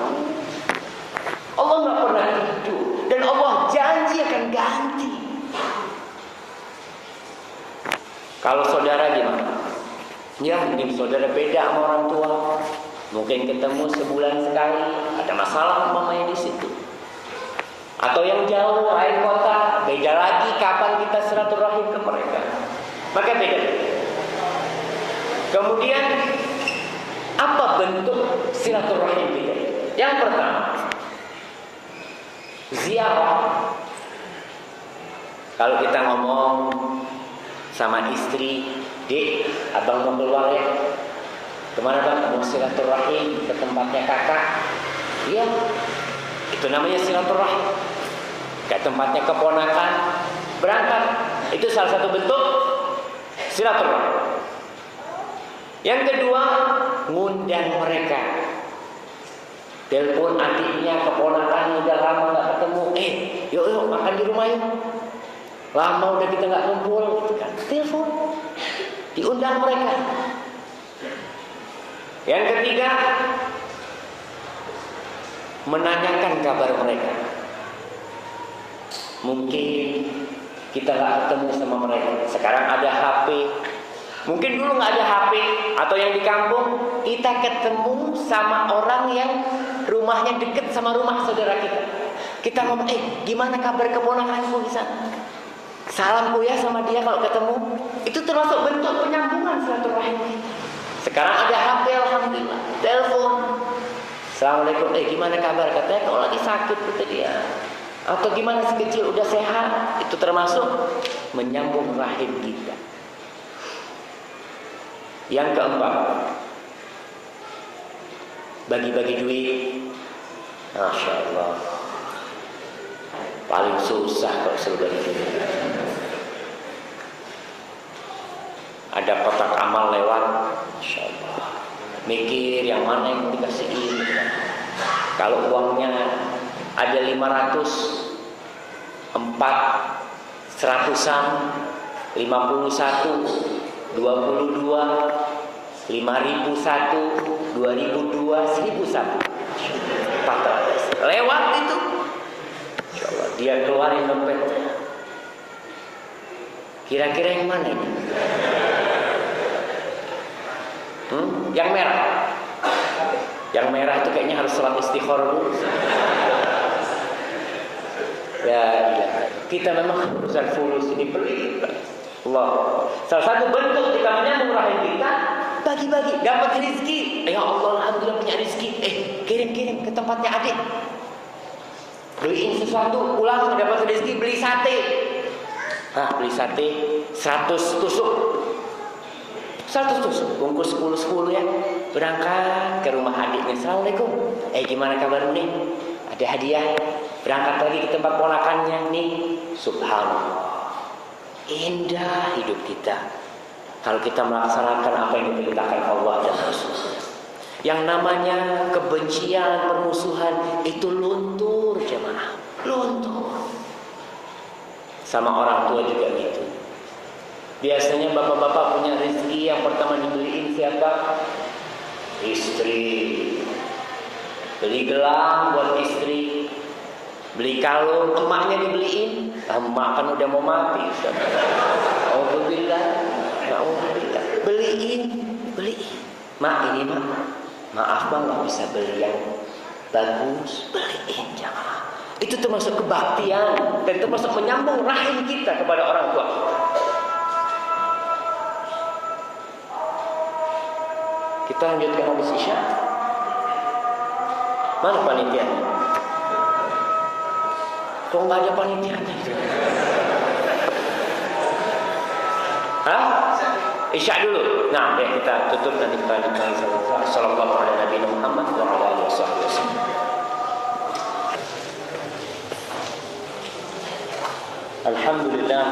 Allah gak pernah tidur, dan Allah janji akan ganti. Kalau saudara gimana? Ya mungkin saudara beda sama orang tua, mungkin ketemu sebulan sekali, ada masalah umpamanya di situ. Atau yang jauh, lain kota, beda lagi kapan kita silaturahim ke mereka. Maka beda. Kemudian apa bentuk silaturahim kita? Yang pertama, ziarah. Kalau kita ngomong sama istri, Dek, abang mau keluar ya. Kemana bang? Mau silaturahim ke tempatnya kakak. Iya, itu namanya silaturahim. Ke tempatnya keponakan, berangkat. Itu salah satu bentuk silaturahim. Yang kedua, ngundang mereka. Telepon adiknya, keponakan udah lama gak ketemu. Yuk makan di rumah yuk. Lama udah kita gak kumpul, gitu kan. Telepon. Diundang mereka. Yang ketiga, menanyakan kabar mereka. Mungkin kita gak ketemu sama mereka. Sekarang ada HP. Mungkin dulu gak ada HP. Atau yang di kampung, kita ketemu sama orang yang rumahnya deket sama rumah saudara kita. Kita ngomong, gimana kabar keponakanku di sana? Salamku ya sama dia kalau ketemu. Itu termasuk bentuk penyambungan silaturahim. Sekarang ada HP, alhamdulillah. Telepon. Assalamualaikum. Gimana kabar? Katanya kalau lagi sakit kata dia. Atau gimana si kecil udah sehat. Itu termasuk menyambung rahim kita. Yang keempat, bagi-bagi duit. Masya Allah, paling susah kalau suruh bagi duit. Ada kotak amal lewat, Masya Allah, mikir yang mana yang mau dikasihin. Kalau uangnya ada 500, 4, 100-an, 51, 22, 5.001, 2.002, 1.001. 14. Lewat itu. Insyaallah dia keluarin dompetnya. Kira-kira yang mana ini? Yang merah. Yang merah itu kayaknya harus salat istikharah dulu. Ya, kita memang urusan fulus ini pelit. Allah. Salah satu bentuk kita menyambung rahim kita, bagi-bagi, dapat rezeki. Ya Allah, alhamdulillah punya rezeki. Kirim-kirim ke tempatnya adik. Beliin sesuatu, pulang dapat rezeki, beli sate. Beli sate 100 tusuk. 100 tusuk, bungkus 10 ya. Berangkat ke rumah adiknya. Assalamualaikum. Gimana kabar nih? Ada hadiah. Berangkat lagi ke tempat ponakannya nih. Subhanallah. Indah hidup kita kalau kita melaksanakan apa yang diperintahkan Allah dan Rasul. Yang namanya kebencian, permusuhan itu luntur jemaah, luntur. Sama orang tua juga gitu. Biasanya bapak-bapak punya rezeki yang pertama dibeliin siapa? Istri. Beli gelang buat istri. Beli kalung, emaknya dibeliin. Emak kan udah mau mati. Alhamdulillah. Beliin. Mak, ini mak, maaf bang, nggak bisa beli yang bagus. Beliin, jangan. Itu termasuk kebaktian dan termasuk menyambung rahim kita kepada orang tua kita. Kita lanjutkan habis Isya. Mana panitianya? Kok nggak ada panitianya? Hah? Isya dulu. Nah, ya kita tutup nanti kita lanjutkan. Sallallahu alaihi Muhammad wa ala alihi wasallam. Alhamdulillah.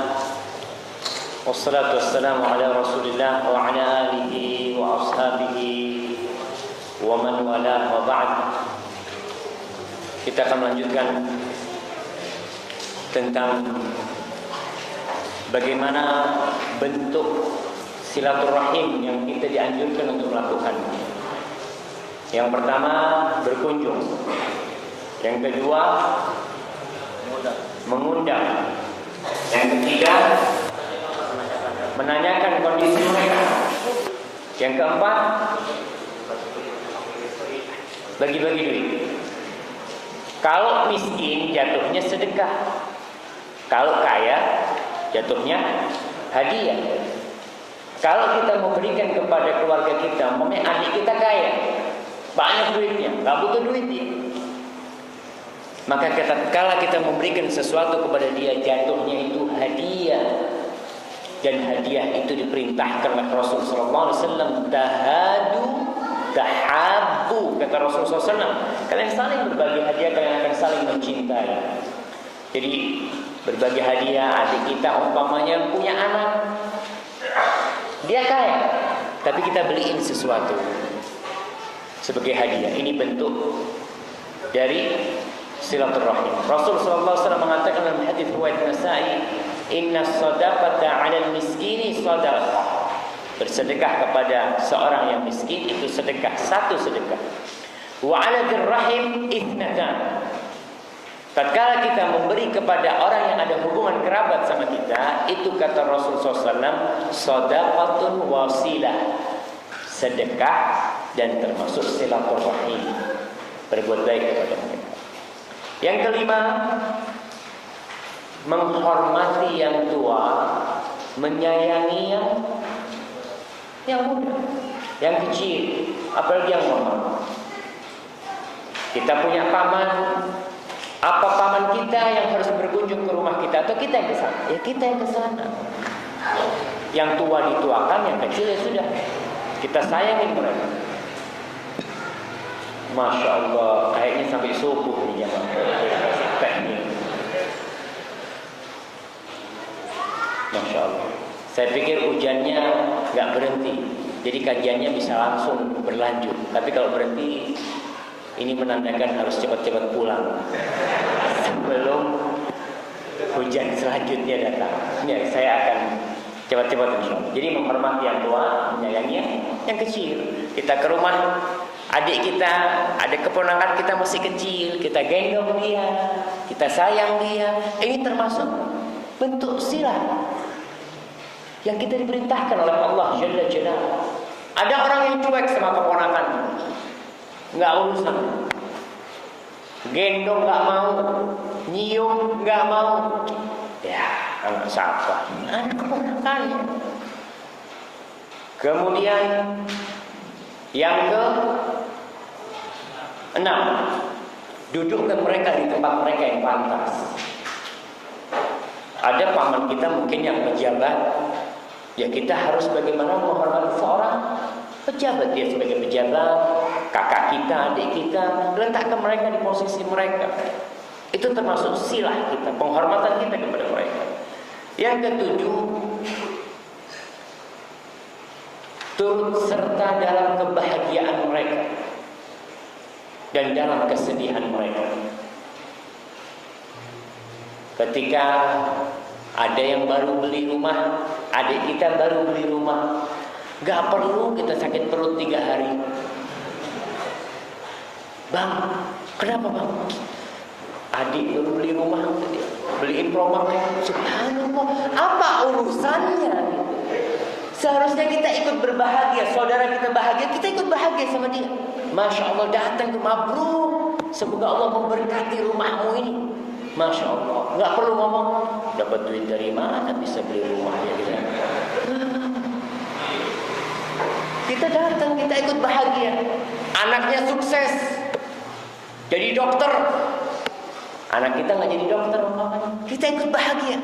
Wassalatu wassalamu ala Rasulillah wa ala alihi wa ashabihi wa man wala wa ba'd. Kita akan melanjutkan tentang bagaimana bentuk silaturahim yang kita dianjurkan untuk melakukan. Yang pertama, berkunjung. Yang kedua, mengundang. Yang ketiga, menanyakan kondisi mereka. Yang keempat, bagi-bagi duit. Kalau miskin jatuhnya sedekah. Kalau kaya jatuhnya hadiah. Kalau kita memberikan kepada keluarga kita, adik kita kaya, banyak duitnya, nggak butuh duit dia. Maka kalau kita memberikan sesuatu kepada dia, jatuhnya itu hadiah. Dan hadiah itu diperintahkan oleh Rasul sallallahu alaihi wasallam, tahadu tahabbu, kata Rasul sallallahu alaihi wasallam. Kalian saling berbagi hadiah, kalian akan saling mencintai. Jadi berbagi hadiah, adik kita umpamanya punya anak, dia kaya, tapi kita beliin sesuatu sebagai hadiah. Ini bentuk dari silaturahim. Rasul sallallahu alaihi wasallam mengatakan dalam hadis riwayat Nasa'i, "Inna shadaqata 'alal miskini shadaqah." Bersedekah kepada seorang yang miskin itu sedekah, satu sedekah. Wa 'ala dzirrahim ithnatan. Tatkala kita memberi kepada orang yang ada hubungan kerabat sama kita, itu kata Rasul SAW, shadaqatun wasilah, sedekah dan termasuk silaturahim, berbuat baik kepada mereka. Yang kelima, menghormati yang tua, menyayangi yang muda, yang kecil, apalagi yang mama. Kita punya paman. Apa paman kita yang harus berkunjung ke rumah kita atau kita yang ke sana? Ya kita yang ke sana. Yang tua dituakan, yang kecil ya sudah. Kita sayangin mereka. Masya Allah, kayaknya sampai subuh nih jamaah. Masya Allah. Saya pikir hujannya nggak berhenti, jadi kajiannya bisa langsung berlanjut. Tapi kalau berhenti, ini menandakan harus cepat-cepat pulang sebelum hujan selanjutnya datang. Ya, saya akan cepat-cepat insyaallah. Jadi menghormati yang tua, menyayangi yang kecil. Kita ke rumah adik kita, ada keponakan kita masih kecil, kita gendong dia, kita sayang dia. Ini termasuk bentuk silah yang kita diperintahkan oleh Allah Jalla Jalaluhu. Ada orang yang cuek sama keponakan, nggak urusan, gendong nggak mau, nyium nggak mau. Ya, anak siapa? Anak keponakannya. Kemudian yang ke-6, dudukkan mereka di tempat mereka yang pantas. Ada paman kita mungkin yang pejabat, ya kita harus bagaimana menghormati seorang pejabat. Dia sebagai pejabat, kakak kita, adik kita, letakkan mereka di posisi mereka. Itu termasuk silah kita, penghormatan kita kepada mereka. Yang ke-7, turut serta dalam kebahagiaan mereka dan dalam kesedihan mereka. Ketika ada yang baru beli rumah, adik kita baru beli rumah, gak perlu kita sakit perut 3 hari. Bang, kenapa bang? Adik baru beli rumah, beliin promak, subhanallah, apa urusannya? Seharusnya kita ikut berbahagia, saudara kita bahagia, kita ikut bahagia sama dia. Masya Allah, datang ke mabrur, semoga Allah memberkati rumahmu ini. Masya Allah, nggak perlu ngomong dapat duit dari mana bisa beli rumah ya gitu. Kita datang, kita ikut bahagia. Anaknya sukses jadi dokter, anak kita nggak jadi dokter, kita ikut bahagia.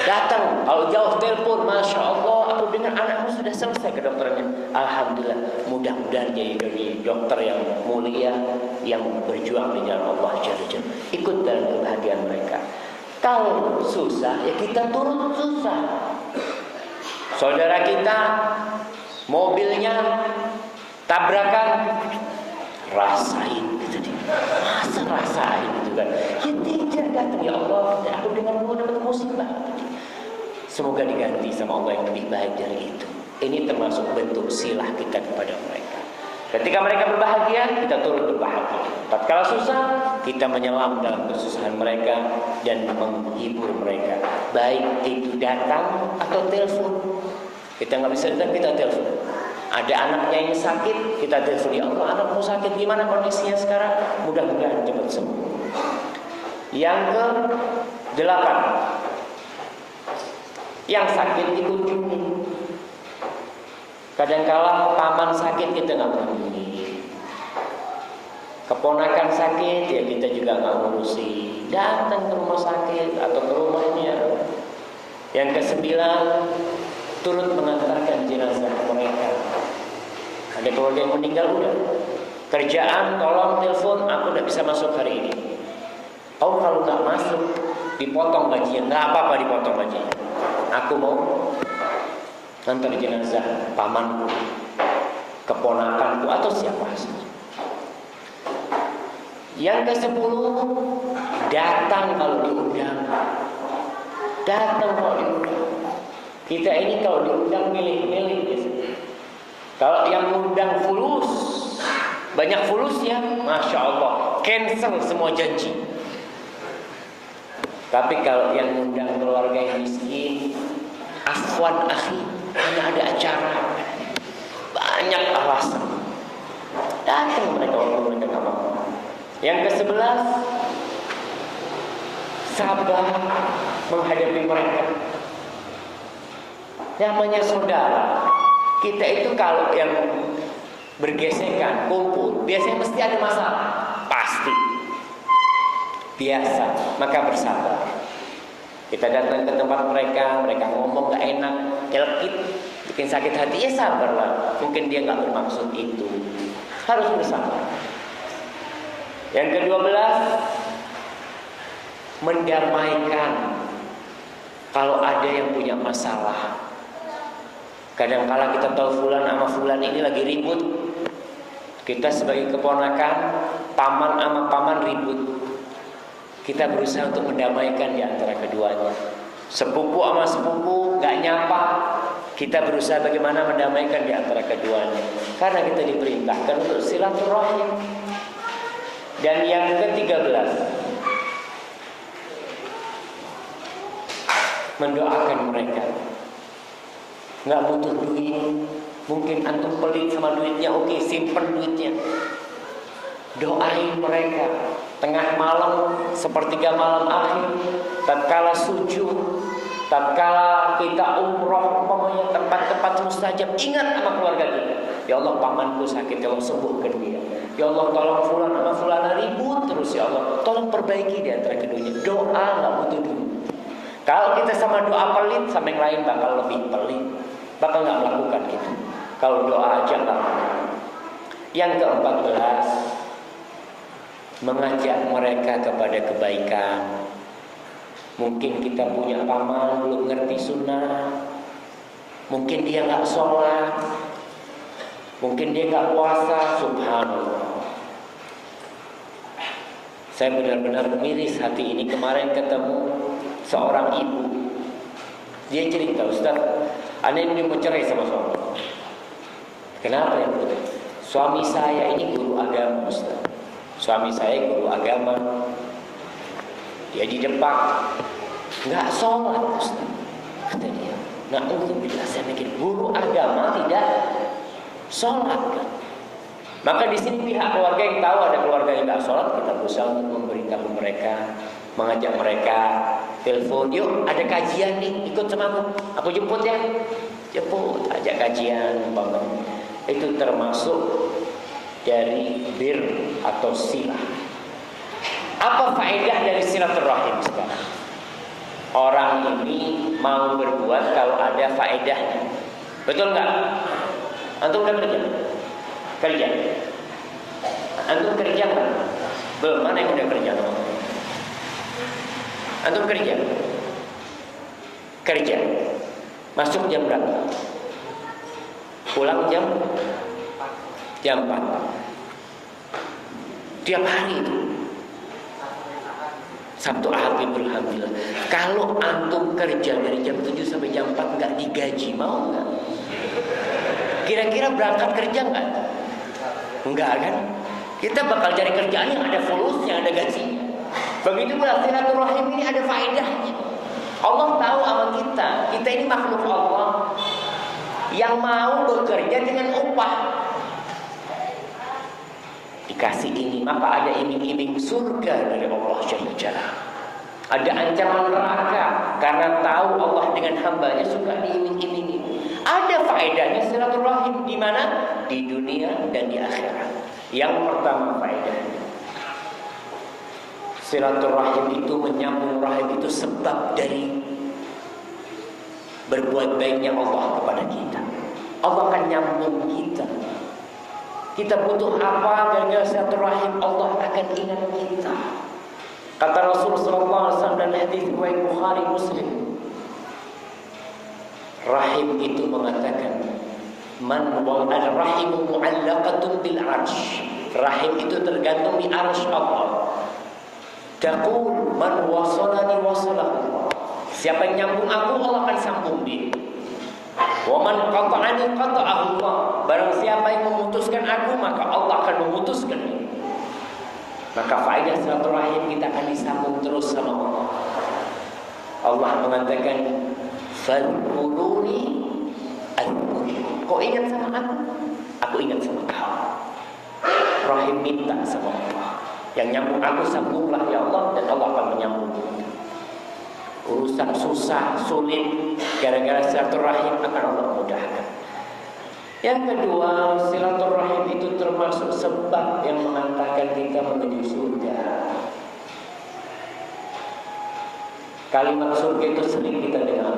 Datang, kalau jauh telepon, Masya Allah, aku dengar anakmu sudah selesai kedokterannya. Alhamdulillah, mudah-mudahan jadi dokter yang mulia, yang berjuang di jalan Allah Jalla Jalla. Ikut dalam kebahagiaan mereka. Kalau susah, ya kita turut susah. Saudara kita, mobilnya tabrakan, rasain gitu dia. Masa rasain gitu kan? Ya tidak, datang ya Allah, aku denganmu dapat musibah. Semoga diganti sama Allah yang lebih baik dari itu. Ini termasuk bentuk silah kita kepada mereka. Ketika mereka berbahagia, kita turut berbahagia. Tatkala susah, kita menyelam dalam kesusahan mereka dan menghibur mereka. Baik itu datang atau telepon. Kita nggak bisa datang, kita telepon. Ada anaknya yang sakit, kita telepon, ya Allah, anakmu sakit, gimana kondisinya sekarang? Mudah-mudahan cepat sembuh. Yang ke-8, yang sakit dikunjungi. Kadangkala paman sakit kita nggak kunjungi, keponakan sakit ya kita juga nggak ngurusi, datang ke rumah sakit atau ke rumahnya. Yang ke-9, turut mengantarkan jenazah mereka. Ada keluarga yang meninggal, udah kerjaan, tolong telepon, aku udah bisa masuk hari ini. Oh kalau nggak masuk, dipotong gajinya. Nggak apa-apa dipotong gajinya. Aku mau antar jenazah pamanku, keponakanku atau siapa saja. Yang ke-10, datang kalau diundang. Datang kalau diundang. Kita ini kalau diundang milih-milih. Kalau yang undang fulus, banyak fulusnya, Masya Allah, cancel semua janji. Tapi kalau yang undang keluarga yang miskin, afwan akhi, hanya ada acara, banyak alasan, datang mereka waktu mereka nggak mau. Yang ke-11, sabar menghadapi mereka. Namanya saudara, kita itu kalau yang bergesekan, kumpul, biasanya mesti ada masalah, pasti. Biasa, maka bersabar. Kita datang ke tempat mereka, mereka ngomong gak enak, nyelkit, bikin sakit hati, ya sabarlah. Mungkin dia gak bermaksud itu. Harus bersabar. Yang ke-12, mendamaikan. Kalau ada yang punya masalah, kadang-kala kita tahu fulan sama fulan ini lagi ribut. Kita sebagai keponakan, paman sama paman ribut. Kita berusaha untuk mendamaikan di antara keduanya. Sepupu sama sepupu gak nyapa, kita berusaha bagaimana mendamaikan di antara keduanya. Karena kita diperintahkan untuk silaturahim. Dan yang ke-13, mendoakan mereka. Gak butuh duit, mungkin antum pelit sama duitnya, oke, simpen duitnya. Doain mereka. Tengah malam, sepertiga malam akhir, tatkala sujud, tatkala kita umroh, umpamanya tempat-tempat mustajab, ingat sama keluarga kita. Ya Allah, pamanku sakit, ya Allah sembuhkan dia. Ya Allah, tolong fulan sama fulana ribut terus, ya Allah, tolong perbaiki di antara keduanya. Doa nggak butuh duit. Kalau kita sama doa pelit, sama yang lain bakal lebih pelit, bakal nggak melakukan itu. Kalau doa aja nggak. Yang ke-14, mengajak mereka kepada kebaikan. Mungkin kita punya paman belum ngerti sunnah, mungkin dia nggak sholat, Mungkin dia nggak puasa, subhanallah. Saya benar-benar miris hati ini. Kemarin ketemu seorang ibu. Dia cerita, Ustaz, ana ini mau cerai sama suami. Kenapa ya? Suami saya ini guru agama, Ustaz. Suami saya guru agama. Dia di depan, nggak sholat, Ustaz. Kata dia, na'udzubillah, saya mikir guru agama tidak sholat kan? Maka di sini pihak keluarga yang tahu ada keluarga yang tidak sholat, kita berusaha untuk memberitahu mereka, mengajak mereka, telepon, yuk ada kajian nih, ikut sama aku jemput ya, jemput, ajak kajian, umpama. Itu termasuk dari bir atau silah. Apa faedah dari silaturahim sekarang? Orang ini mau berbuat kalau ada faedahnya, betul nggak? Antum udah kerja? Kerja. Antum kerja nggak? Belum, mana yang udah kerja? Antum kerja? Kerja. Masuk jam berapa? Pulang jam 4. Tiap hari itu. Sabtu Ahad alhamdulillah. Kalau antum kerja dari jam 7 sampai jam 4 nggak digaji, mau nggak? Kira-kira berangkat kerja nggak? Enggak kan? Kita bakal cari kerjaan yang ada folusnya, ada gajinya. Begitu pula silaturahim ini ada faedahnya. Allah tahu sama kita. Kita ini makhluk Allah yang mau bekerja dengan upah. Dikasih ini, maka ada iming-iming surga dari Allah Jalla Jalla. Ada ancaman neraka karena tahu Allah dengan hambanya suka diiming-imingi. Ada faedahnya silaturahim di mana? Di dunia dan di akhirat. Yang pertama faedahnya, silaturahim itu menyambung rahim itu sebab dari berbuat baiknya Allah kepada kita. Allah akan nyambung kita. Kita butuh apa gara-gara silaturahim, Allah akan ingat kita. Kata Rasulullah SAW dalam hadis riwayat Bukhari Muslim, rahim itu mengatakan, man wal rahimu mu'allaqatun bil arsh. Rahim itu tergantung di arsy Allah. Taqul man wasalani wasalahu. Siapa yang nyambung aku, Allah akan sambung dia. Wa man qata'ani qata'ahu Allah. Barang siapa yang memutuskan aku, maka Allah akan memutuskan dia. Maka faedah silaturahim kita akan disambung terus sama Allah. Allah mengatakan, "Fadhkuruni adhkurkum." Kau ingat sama aku ingat sama kau. Rahim minta sama Allah. Yang nyambung aku sambunglah ya Allah, dan Allah akan menyambung. Urusan susah, sulit, gara-gara silaturahim akan Allah mudahkan. Yang kedua, silaturahim itu termasuk sebab yang mengantarkan kita menuju surga. Kalimat surga itu sering kita dengar,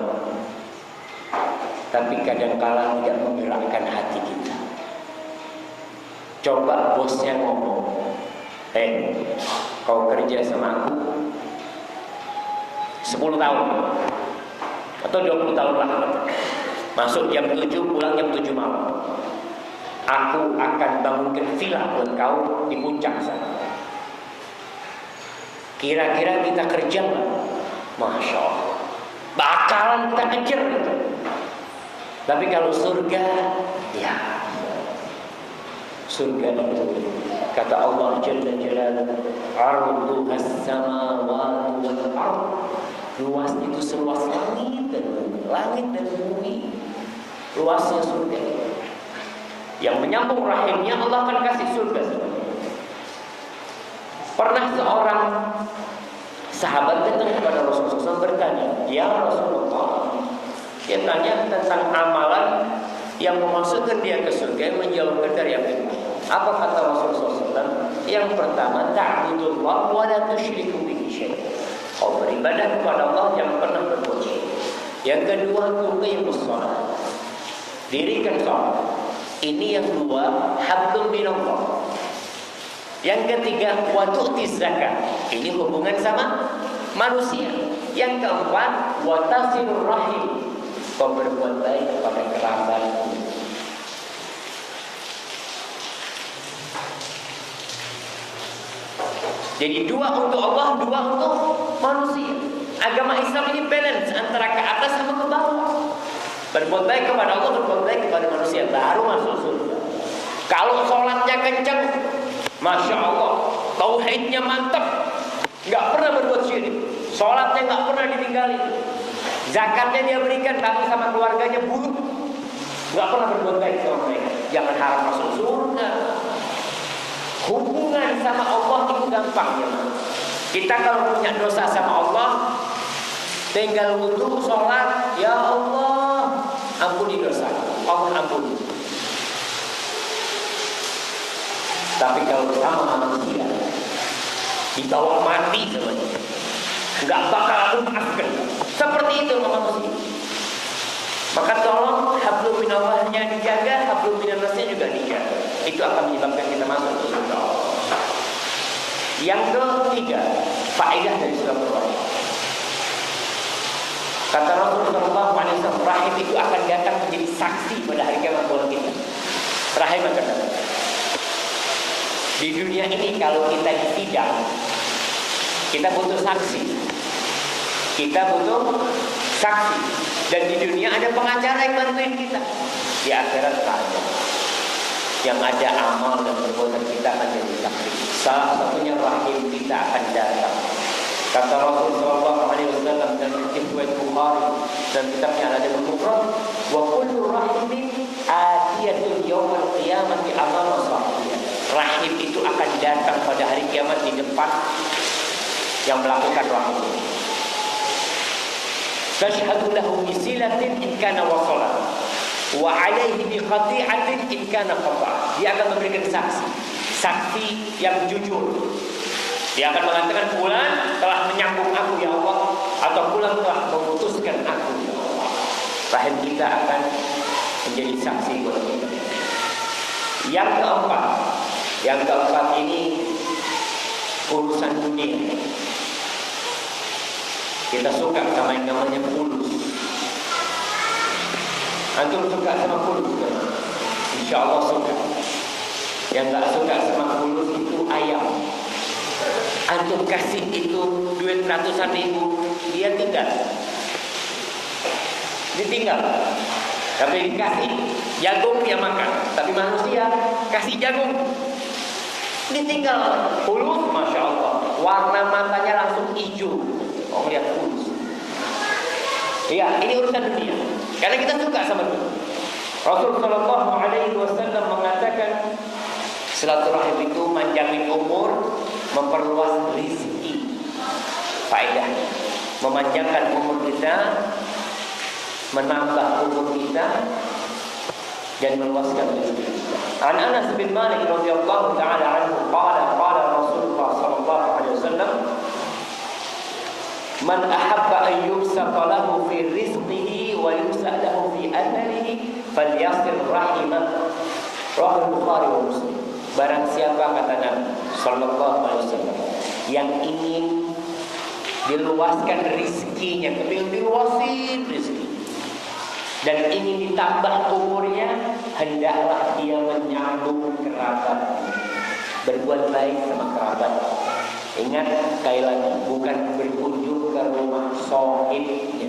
tapi kadang-kala tidak menggerakkan hati kita. Coba bosnya ngomong, kau kerja sama aku 10 tahun atau 20 tahun lah, masuk jam 7, pulang jam 7 malam. Aku akan bangunkan villa buat kau di puncak sana. Kira-kira kita kerja nggak? Masya Allah, bakalan kita kejar gitu. Tapi kalau surga, ya surga itu kata Allah Jalla Jalaluhu, arduhas samawati wal ardh. Luas itu seluas langit dan bumi. Luasnya surga. Yang menyambung rahimnya Allah akan kasih surga. Pernah seorang sahabat datang kepada Rasulullah SAW bertanya, "Ya Rasulullah," dia tanya tentang amalan yang memasukkan dia ke surga, yang menjauhkan dari api. Apa kata Rasulullah SAW? Yang pertama, ta'budullah wa la tusyriku bihi syai'an. Kau beribadah kepada Allah, jangan pernah berbuat syirik. Yang kedua, tuqimus shalah. Dirikan salat. Ini yang dua, hablum minallah. Yang ketiga, wa tu'tiz zakat. Ini hubungan sama manusia. Yang keempat, wa tasilur rahim. Kau berbuat baik kepada kerabat. Jadi dua untuk Allah, dua untuk manusia. Agama Islam ini balance antara ke atas sama ke bawah. Berbuat baik kepada Allah, berbuat baik kepada manusia, baru masuk surga. Kalau sholatnya kencang, Masya Allah, tauhidnya mantap, nggak pernah berbuat syirik, sholatnya nggak pernah ditinggalin, zakatnya dia berikan, tapi sama keluarganya buruk, nggak pernah berbuat baik sama mereka, jangan harap masuk surga. Hubungan sama Allah itu gampang ya. Kita kalau punya dosa sama Allah, tinggal wudu, sholat, ya Allah, ampuni dosa, Allah ampuni. Tapi kalau sama manusia, dibawa mati semuanya, nggak bakal aku maafkan. Seperti itu sama manusia. Maka tolong hablum minallahnya dijaga, hablum minannasnya juga dijaga. Itu akan menyebabkan kita masuk ke surga Allah. Yang ketiga, faedah dari silaturahim. Kata Rasulullah SAW, rahim itu akan datang menjadi saksi pada hari kiamat buat kita. Rahim akan datang. Di dunia ini kalau kita disidang, kita butuh saksi. Kita butuh saksi. Dan di dunia ada pengacara yang bantuin kita. Di akhirat tak ada. Yang ada amal dan perbuatan kita akan jadi saksi. Salah satunya rahim kita akan datang. Kata Rasulullah SAW dan riwayat Bukhari dan kitabnya Al-Adab Al-Mufrad, wa kullu rahimin atiyatun yawmal qiyamati amama sahibiha. Rahim itu akan datang pada hari kiamat di depan yang melakukan rahim. Tashhadu lahu bisilatin in kana wasala wa alaihi bi khati'atin in kana qata'. Dia akan memberikan saksi, saksi yang jujur. Dia akan mengatakan fulan telah menyambung aku ya Allah, atau fulan telah memutuskan aku ya Allah. Rahim kita akan menjadi saksi buat kita. Yang keempat ini urusan dunia. Kita suka sama yang namanya fulus. Antum suka sama fulus kan? Insya Allah suka. Yang nggak suka sama fulus itu ayam. Antum kasih itu duit ratusan ribu, dia ditinggal. Tapi dikasih jagung dia makan. Tapi manusia kasih jagung, ditinggal. Fulus, Masya Allah, warna matanya langsung hijau. Oh, lihat fulus. Iya, ini urusan dunia. Karena kita suka sama dunia. Rasulullah SAW mengatakan silaturahim itu manjangin umur, memperluas rezeki. Faedahnya memanjangkan umur kita, menambah umur kita, dan meluaskan rezeki kita. An Anas bin Malik radhiyallahu taala anhu qala Rasulullah sallallahu alaihi wasallam, man ahabba an yubsata lahu fi rizqihi wa yus'a lahu fi atharihi falyasir rahimah. Rawahu Bukhari wa Muslim. Barang siapa, kata Nabi sallallahu alaihi wasallam, yang ingin diluaskan rizkinya, kepingin diluasin rizki, dan ingin ditambah umurnya, hendaklah dia menyambung kerabat, berbuat baik sama kerabat. Ingat sekali lagi, bukan berkunjung ke rumah sohibnya.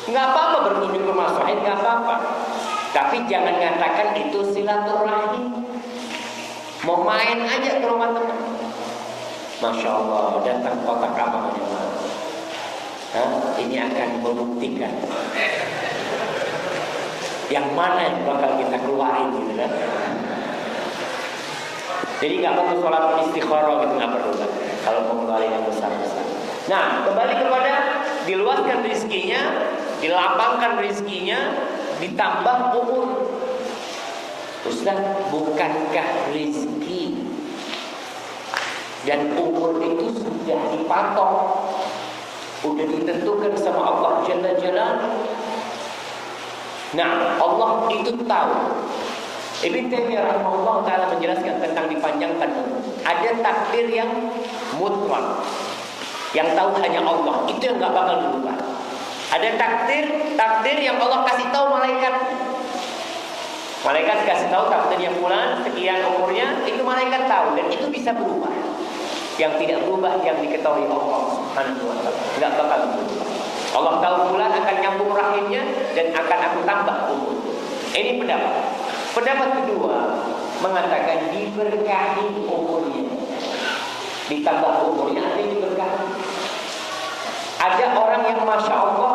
Nggak apa-apa berkunjung ke rumah sohib, nggak apa-apa. Tapi jangan katakan itu silaturahim. Mau main aja ke rumah teman, Masya Allah, datang kotak abang yang mana? Ini akan membuktikan yang mana yang bakal kita keluarin gitu kan. Jadi nggak perlu sholat istikharah gitu, nggak perlu kan, kalau mau ngeluarin yang besar-besar. Nah, kembali kepada diluaskan rizkinya, dilapangkan rizkinya, ditambah umur. Ustaz, bukankah rizki dan umur itu sudah dipatok, sudah ditentukan sama Allah Jalla Jalaluhu? Nah, Allah itu tahu. Ibnu Taimiyah rahimahullah taala menjelaskan tentang dipanjangkan umur. Ada takdir yang mutlak, yang tahu hanya Allah, itu yang nggak bakal berubah. Ada takdir yang Allah kasih tahu malaikat. Malaikat kasih tahu takdir yang fulan sekian umurnya, itu malaikat tahu dan itu bisa berubah. yang tidak berubah, yang diketahui Allah Subhanahu wa taala. Enggak bakal berubah. Allah tahu bulan akan nyambung rahimnya dan akan aku tambah umur. Ini pendapat. Pendapat kedua mengatakan diberkahi umurnya. Ditambah umurnya, ada yang diberkahi. Ada orang yang Masya Allah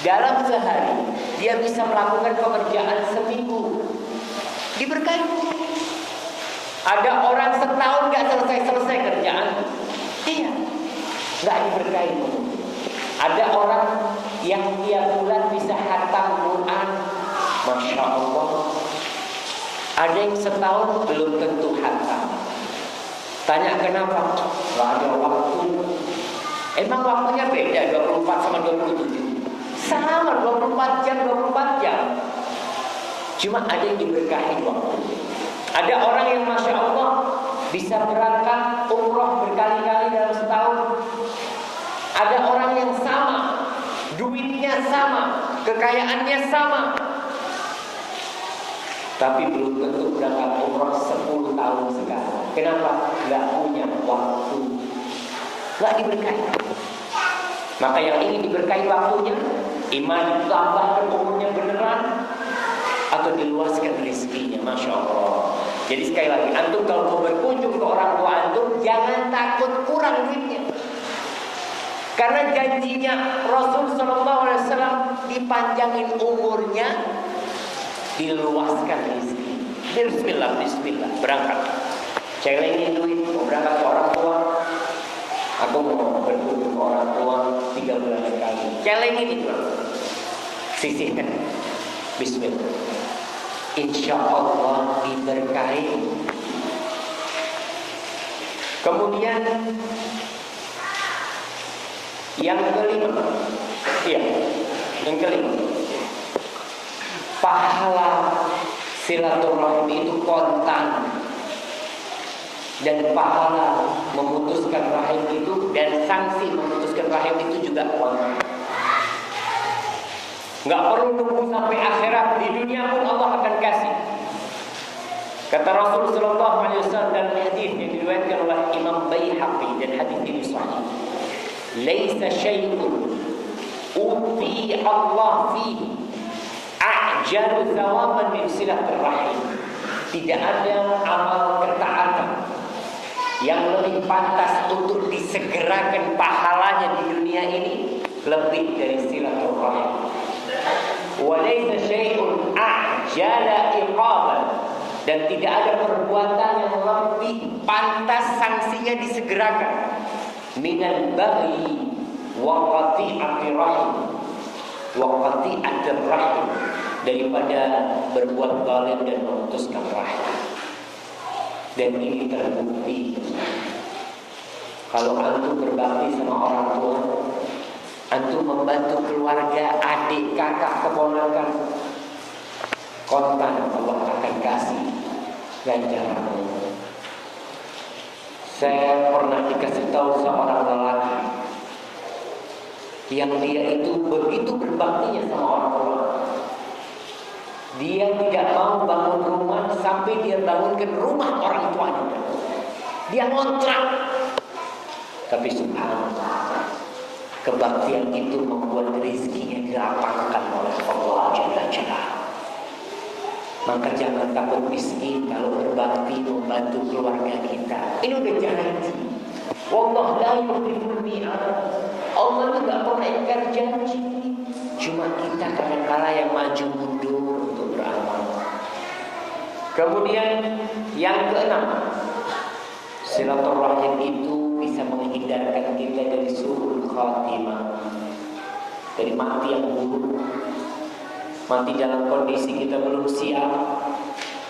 dalam sehari dia bisa melakukan pekerjaan seminggu, diberkahi. Ada orang setahun gak selesai kerjaan, iya, gak diberkahi. Ada orang yang tiap bulan bisa khatam Quran, Masya Allah. Ada yang setahun belum tentu khatam. Tanya kenapa? Gak ada waktu. Emang waktunya beda 24 sama 27? Sama 24 jam, 24 jam. Cuma ada yang diberkahi waktu. Ada orang yang Masya Allah bisa berangkat umroh berkali-kali dalam setahun. Ada orang yang sama, duitnya sama, kekayaannya sama, tapi belum tentu berangkat umroh 10 tahun sekali. Kenapa? Gak punya waktu, gak diberkahi. Maka yang ingin diberkahi waktunya, iman ditambahkan umurnya beneran, atau diluaskan rezekinya, Masya Allah. Jadi sekali lagi, antum kalau mau berkunjung ke orang tua antum, jangan takut kurang duitnya. Karena janjinya Rasul SAW dipanjangin umurnya, diluaskan rezeki. Bismillah, bismillah, berangkat. Celengin duit, mau berangkat ke orang tua. Aku mau berkunjung ke orang tua 3 bulan sekali. Celengin itu, sisihkan. Bismillah. Insya Allah diberkahi. Kemudian yang kelima, yang kelima, pahala silaturahmi itu kontan, dan pahala memutuskan rahim itu dan sanksi memutuskan rahim itu juga kontan. Nggak perlu tunggu sampai akhirat, di dunia pun Allah akan kasih. Kata Rasul sallallahu alaihi wasallam dalam hadis yang diriwayatkan oleh Imam Baihaqi, dan hadis ini sahih. Laisa syai'un uti Allah fihi a'jalu thawaban min silaturahim. Tidak ada amal ketaatan yang lebih pantas untuk disegerakan pahalanya di dunia ini lebih dari silaturahim. Walaysa syai'un a'jala iqaban, dan tidak ada perbuatan yang lebih pantas sanksinya disegerakan minal baghi wa qati'ati rahim wa qati'ati rahim, daripada berbuat zalim dan memutuskan rahim. Dan ini terbukti kalau antum berbakti sama orang tua, antum membantu keluarga, adik, kakak, keponakan, kontan Allah akan kasih ganjaran. Saya pernah dikasih tahu seorang lelaki yang dia itu begitu berbaktinya sama orang tua. Dia tidak mau bangun rumah sampai dia bangunkan rumah orang tuanya. Dia ngontrak. Tapi subhanallah, kebaktian itu membuat rezekinya dilapangkan oleh Allah Jalla Jalla. Maka jangan takut miskin kalau berbakti membantu keluarga kita. Ini udah janji. Wallah la yukhliful mi'ad. Allah itu gak pernah ingkar janji. Cuma kita kadang-kala yang maju mundur untuk beramal. Kemudian yang keenam, silaturahim itu bisa menghindarkan kita dari su'ul khatimah, dari mati yang buruk. Mati dalam kondisi kita belum siap,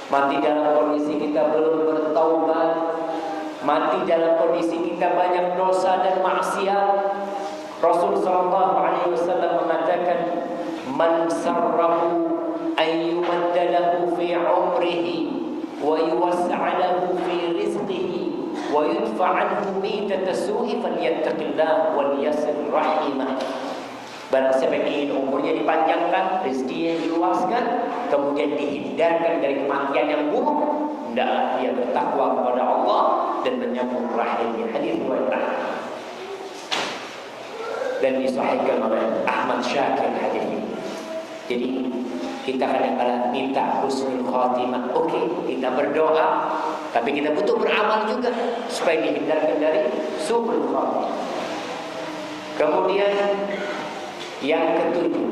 mati dalam kondisi kita belum bertaubat, mati dalam kondisi kita banyak dosa dan maksiat. Rasul sallallahu alaihi wasallam mengatakan, man sarrahu an yumadda lahu fi umrihi wa yuwas'a lahu fi rizqihi wa yudfa' anhu mitata su'i falyattaqillah wal yasir rahimah. Barang siapa ingin umurnya dipanjangkan, rezekinya diluaskan, kemudian dihindarkan dari kematian yang buruk, hendaklah dia bertakwa kepada Allah dan menyambung rahimnya. Hadis riwayat Ahmad dan disahihkan oleh Ahmad Syakir hadis ini. Jadi kita kadang-kadang minta husnul khatimah. Oke, kita berdoa, tapi kita butuh beramal juga supaya dihindarkan dari su'ul khatimah. Kemudian yang ketujuh,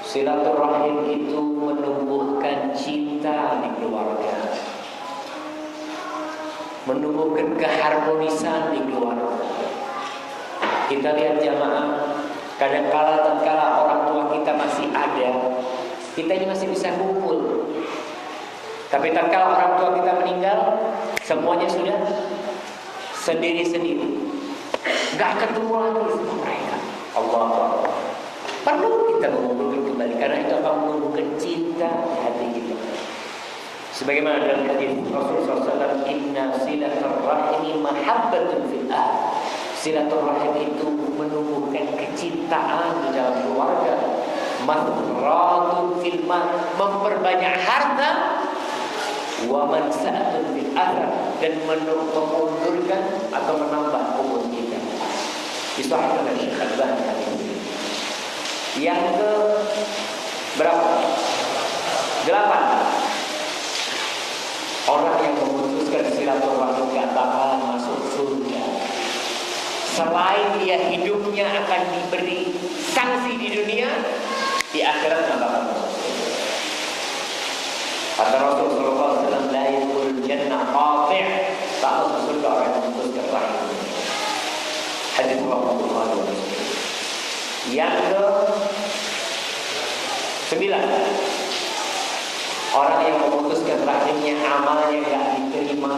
silaturahim itu menumbuhkan cinta di keluarga, menumbuhkan keharmonisan di keluarga. Kita lihat jamaah, kadang-kala tatkala orang tua kita masih ada, kita ini masih bisa kumpul. Tapi tatkala orang tua kita meninggal, semuanya sudah sendiri-sendiri, gak ketemu lagi sama mereka. Allah perlu kita mengumpulkan kembali, karena itu akan menumbuhkan cinta di hati kita. Sebagaimana dalam hadis Rasulullah SAW, inna silaturrahimi mahabbatun fil ahl. Silaturahim itu menumbuhkan kecintaan di dalam keluarga. Mahratun fil mal, memperbanyak harta. Wa mansa'atun fil athar, dan memundurkan atau menambah umur kita. Disahihkan oleh Syekh Al-Albani hadis ini. Yang ke berapa? 8. Orang yang memutuskan silaturahim gak bakalan masuk surga. Selain dia hidupnya akan diberi sanksi di dunia, di akhirat gak bakal masuk surga. Kata Rasulullah SAW, la yadkhulul jannah qati', tak masuk surga orang yang memutuskan rahim. Hadis Rasulullah SAW. Yang ke 9, orang yang memutuskan rahimnya amalnya gak diterima,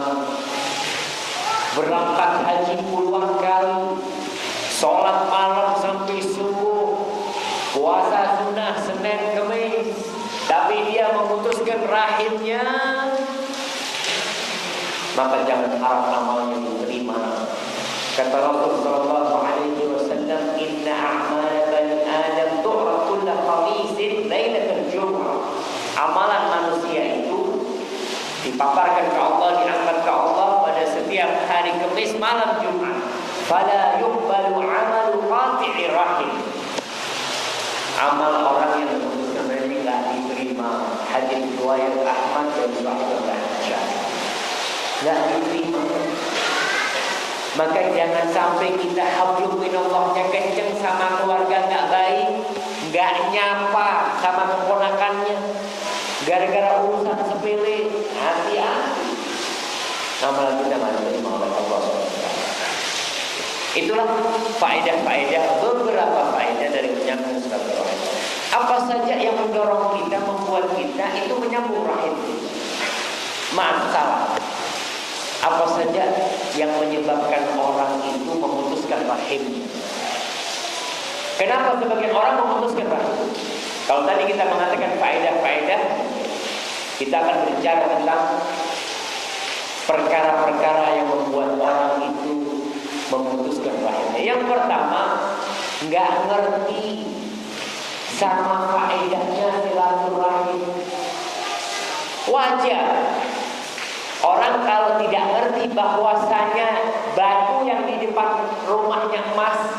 berangkat haji puluhan kali, sholat malam sampai subuh, puasa sunnah Senin Kemis, tapi dia memutuskan rahimnya, maka jangan harap amalnya diterima. Kata Rasulullah SAW, inna a'mal bani Adam tu'rad kulla khamisin lailatul jum'ah. Amalan manusia itu dipaparkan ke Allah, diangkat ke Allah pada setiap hari Kamis malam Jumat. Fala yuqbalu 'amalu qati'i rahim. Amal orang yang memutuskan rahim tidak diterima. Hadis riwayat Ahmad dan Sahih Syekh. Tidak diterima. Maka jangan sampai kita hablum minallahnya kenceng sama keluarga gak baik, gak nyapa sama keponakannya, gara-gara urusan sepele. Hati-hati, amalan kita masih diterima oleh Allah SWT. Itulah faedah-faedah, beberapa faedah dari menyambung silaturahim. Apa saja yang mendorong kita, membuat kita itu menyambung rahim? Masalah apa saja yang menyebabkan orang itu memutuskan rahim? Kenapa sebagian orang memutuskan rahim? Kalau tadi kita mengatakan faedah-faedah, kita akan berbicara tentang perkara-perkara yang membuat orang itu memutuskan rahimnya. Yang pertama, nggak ngerti sama faedahnya silaturahim. Wajar orang kalau tidak ngerti bahwasanya batu yang di depan rumahnya emas,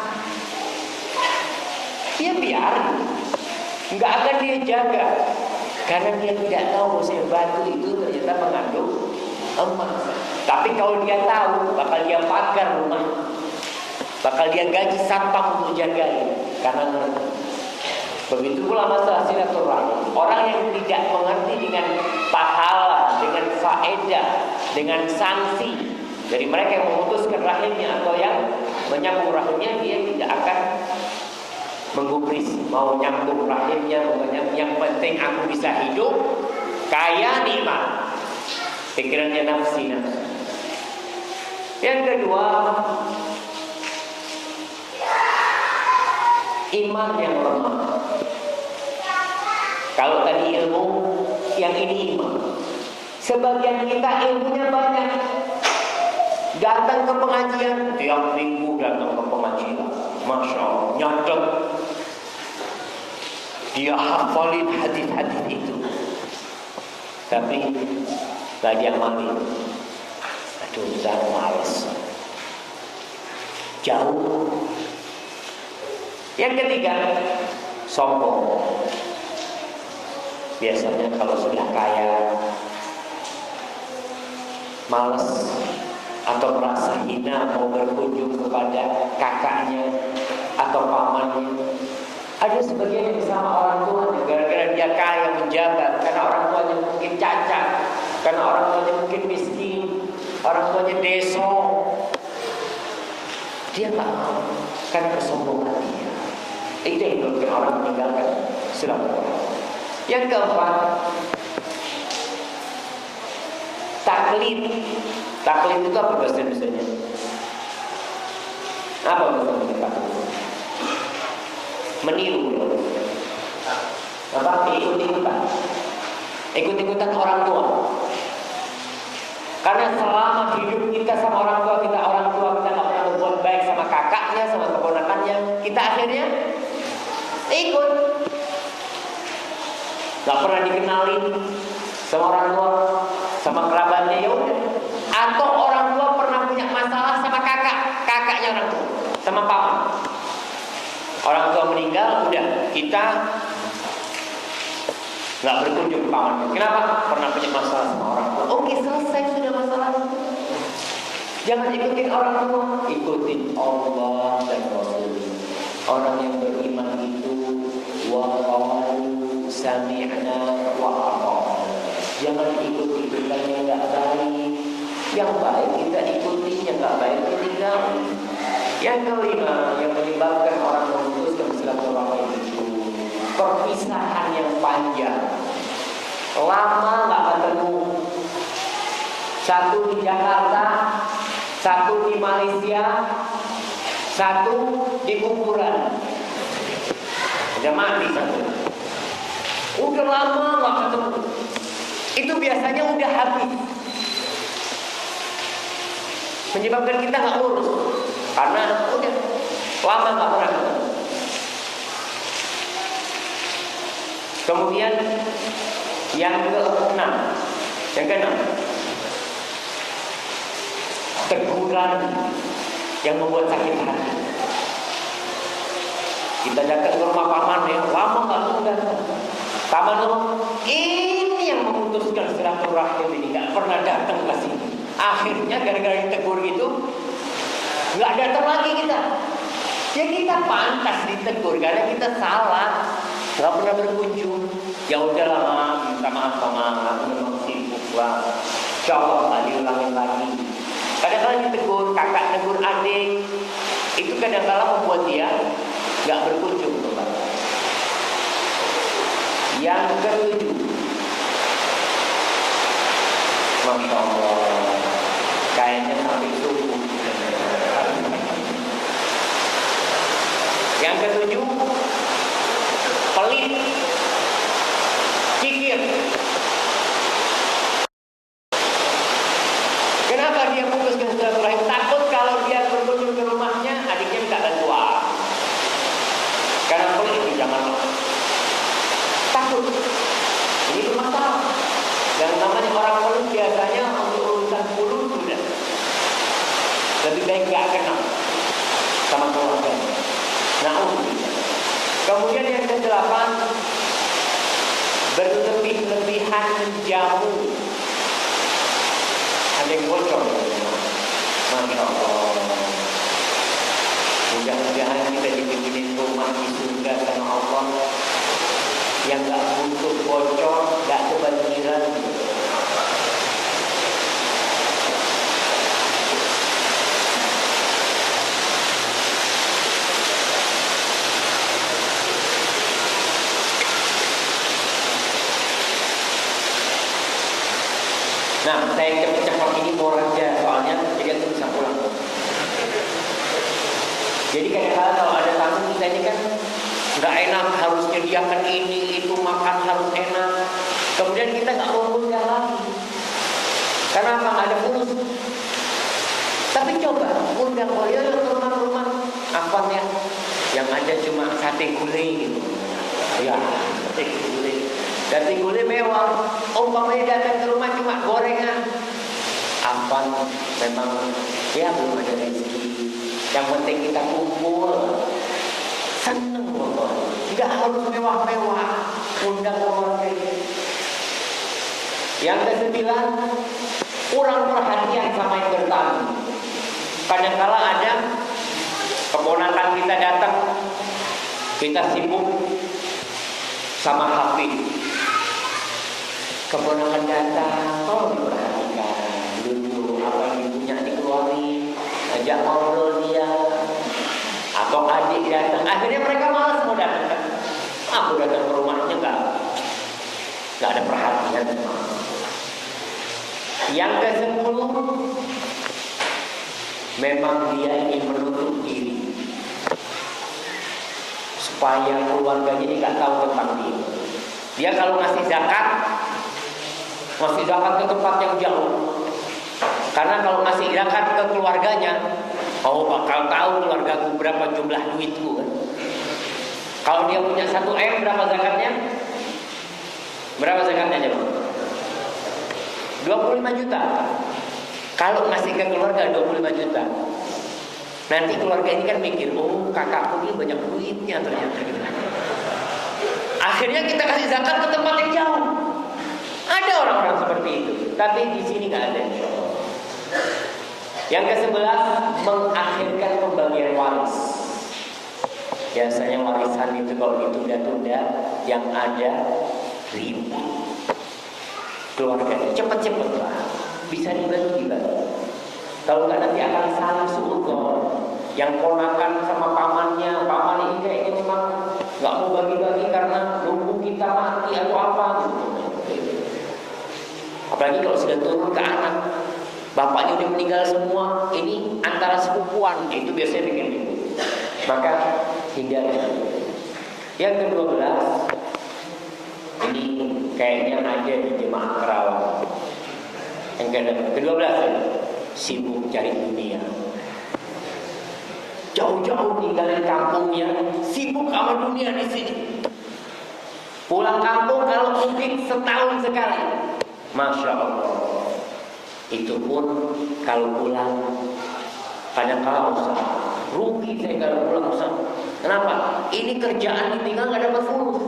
dia biarin, nggak akan dia jaga, karena dia tidak tahu bahwa batu itu ternyata mengandung emas. Tapi kalau dia tahu, bakal dia pagar rumah, bakal dia gaji satpam untuk jagain, karena ngerti. Begitu pula masalah silaturahim. Orang yang tidak mengerti dengan pahala, dengan faedah, dengan sanksi dari mereka yang memutuskan rahimnya atau yang menyambung rahimnya, dia tidak akan menggubris. Mau nyambung rahimnya, yang penting aku bisa hidup kaya nikmat. Pikirannya nafsi. Yang kedua, iman yang lemah. Kalau tadi ilmu, yang ini iman. Sebagian kita ilmunya banyak, datang ke pengajian, tiap minggu datang ke pengajian, masya Allah, nyatet, dia hafalin hadis-hadis itu. Tapi Gak diamali. Aduh, saya males. Jauh. Yang ketiga, sombong. Biasanya kalau sudah kaya, malas atau merasa hina mau berkunjung kepada kakaknya atau pamannya. Ada sebagian yang sama orang tuanya, gara-gara dia kaya menjabat, karena orang tuanya mungkin cacat, karena orang tuanya mungkin miskin, orang tuanya deso, dia nggak mau karena kesombongan dia. Itu yang menyebabkan orang meninggalkan silaturahmi. Yang keempat, taklid. Taklid itu apa bahasa Indonesianya? Apa bahasa Indonesia? Meniru. Apa? Ikut-ikutan. Ikut-ikutan orang tua. Karena selama hidup kita sama orang tua kita nggak pernah berbuat baik sama kakaknya, sama keponakannya, kita akhirnya ikut. Gak pernah dikenalin sama orang tua, sama kerabatnya, ya udah. Atau orang tua pernah punya masalah sama kakaknya orang tua, sama paman. Orang tua meninggal, udah kita nggak berkunjung ke paman. Kenapa? Pernah punya masalah sama orang tua. Oke, selesai sudah masalah itu. Jangan ikutin orang tua, ikutin Allah dan Rasul. Orang yang beriman itu waqalu sami'na wa ata'na. Jangan ikut-ikutan yang nggak baik. Yang baik kita ikuti, yang nggak baik kita tinggalin. Yang kelima, yang menyebabkan orang memutuskan silaturahmi itu perpisahan yang panjang, lama nggak ketemu. Satu di Jakarta, satu di Malaysia, satu di kuburan. Udah mati satu. Udah lama nggak ketemu. Itu biasanya udah habis. Menyebabkan kita nggak lurus. Karena udah lama nggak pernah ketemu. Kemudian yang keenam, teguran yang membuat sakit hati. Kita datang ke rumah paman ya, lama nggak datang. Paman ini yang memutuskan silaturahmi ini nggak pernah datang ke sini. Akhirnya gara-gara ditegur itu nggak datang lagi kita. Ya kita pantas ditegur karena kita salah, nggak pernah berkunjung. Ya udahlah, minta maaf paman, aku memang sibuk banget. Insyaallah nggak diulangin lagi. Kadang-kadang ditegur kakak, tegur adik, itu kadang-kadang membuat dia nggak berkunjung kembali. Yang ketujuh, Masya Allah, kayaknya sampai subuh. Yang ketujuh, pelit, kikir. Kenapa dia putuskan silaturahmi? Takut kalau dia berkunjung ke rumahnya, adiknya minta bantuan. Karena pelit itu jangan takut. Ini bermasalah. Dan namanya orang pelit biasanya untuk urusan bulu sudah lebih baik gak kenal sama keluarga. Kemudian yang ke-8, berlebih-lebihan menjamu. Ada yang bocor. Masya Allah. Mudah-mudahan kita dibikinin rumah di surga sama Allah yang gak butuh bocor, gak kebanjiran. Nah, saya cepat-cepat ini mau raja soalnya jadi aku bisa pulang. Jadi kadang-kadang kalau ada tamu kita ini kan nggak enak, harus menyediakan ini itu, makan harus enak. Kemudian kita nggak mau undang lagi. Karena apa? Nggak ada fulus. Tapi coba undang beliau ke rumah-rumah akonnya yang ada cuma sate gulai gitu. Ya, sate gulai. Daging gulai mewah. Umpamanya datang ke rumah cuma gorengan. Apa memang ya belum ada rezeki. Yang penting kita kumpul. Seneng loh. Tidak harus mewah-mewah. Undang keluarga. Yang ke-9, kurang perhatian sama yang bertamu. Kadang-kala ada keponakan kita datang, kita sibuk sama HP. Keponakan datang, tolong diperhatikan dulu apa yang ibunya dikeluarin, ajak ngobrol dia. Atau adik datang, akhirnya mereka malas mau datang. Aku datang ke rumahnya nggak ada perhatian. Yang ke-10, memang dia ingin menutup diri supaya keluarganya ini nggak tahu tentang dia. Dia kalau ngasih zakat ke tempat yang jauh. Karena kalau ngasih zakat ke keluarganya, bakal tahu keluargaku berapa jumlah duitku kan. Kalau dia punya 1 M, berapa zakatnya? Berapa zakatnya coba? 25 juta. Kalau ngasih ke keluarga 25 juta. Nanti keluarga ini kan mikir, oh kakakku ini banyak duitnya ternyata. Akhirnya kita kasih zakat ke tempat yang jauh. Ada orang-orang seperti itu, tapi di sini nggak ada. Yang ke-11, mengakhirkan pembagian waris. Biasanya warisan itu kalau ditunda-tunda, yang ada ribut. Keluarga cepet-cepet lah, bisa dibagi. Kalau nggak nanti akan saling suudon. Yang ponakan sama pamannya, paman ini kayaknya memang nggak mau bagi-bagi karena nunggu kita mati atau apa gitu. Apalagi kalau sudah turun ke anak, bapaknya udah meninggal semua, ini antara sepupuan, itu biasanya bikin ribut. Maka hindari. Yang ke-12, ini kayaknya ada di jemaah Kerawang. Yang ke-12 ya, sibuk cari dunia. Jauh-jauh tinggalin kampungnya, sibuk sama dunia di sini. Pulang kampung kalau mungkin setahun sekali. Masya Allah. Itu pun kalau pulang kadang-kala usah. Rugi saya kalau pulang usah. Kenapa? Ini kerjaan ditinggal nggak dapat fulus.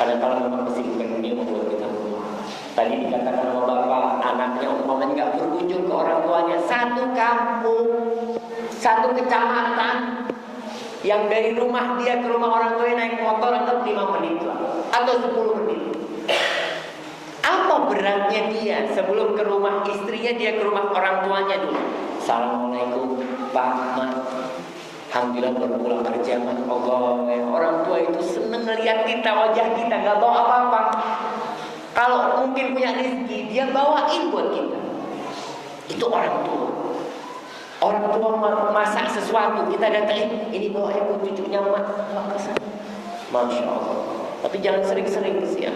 Kadang-kala memang kesibukan dunia membuat kita lupa. Tadi dikatakan sama bapak, anaknya umpamanya nggak berkunjung ke orang tuanya, satu kampung, satu kecamatan, yang dari rumah dia ke rumah orang tuanya naik motor anggap 5 menit lah, atau 10 menit. Apa beratnya dia sebelum ke rumah istrinya, dia ke rumah orang tuanya dulu. Assalamualaikum Pak Mat. Alhamdulillah baru pulang kerja, Allah. Orang tua itu seneng ngeliat kita, wajah kita, nggak bawa apa-apa. Kalau mungkin punya rezeki, dia bawain buat kita. Itu orang tua. Orang tua masak sesuatu, kita datangin, ini bawain buat cucunya Mak. Masya Allah. Tapi jangan sering-sering sih ya.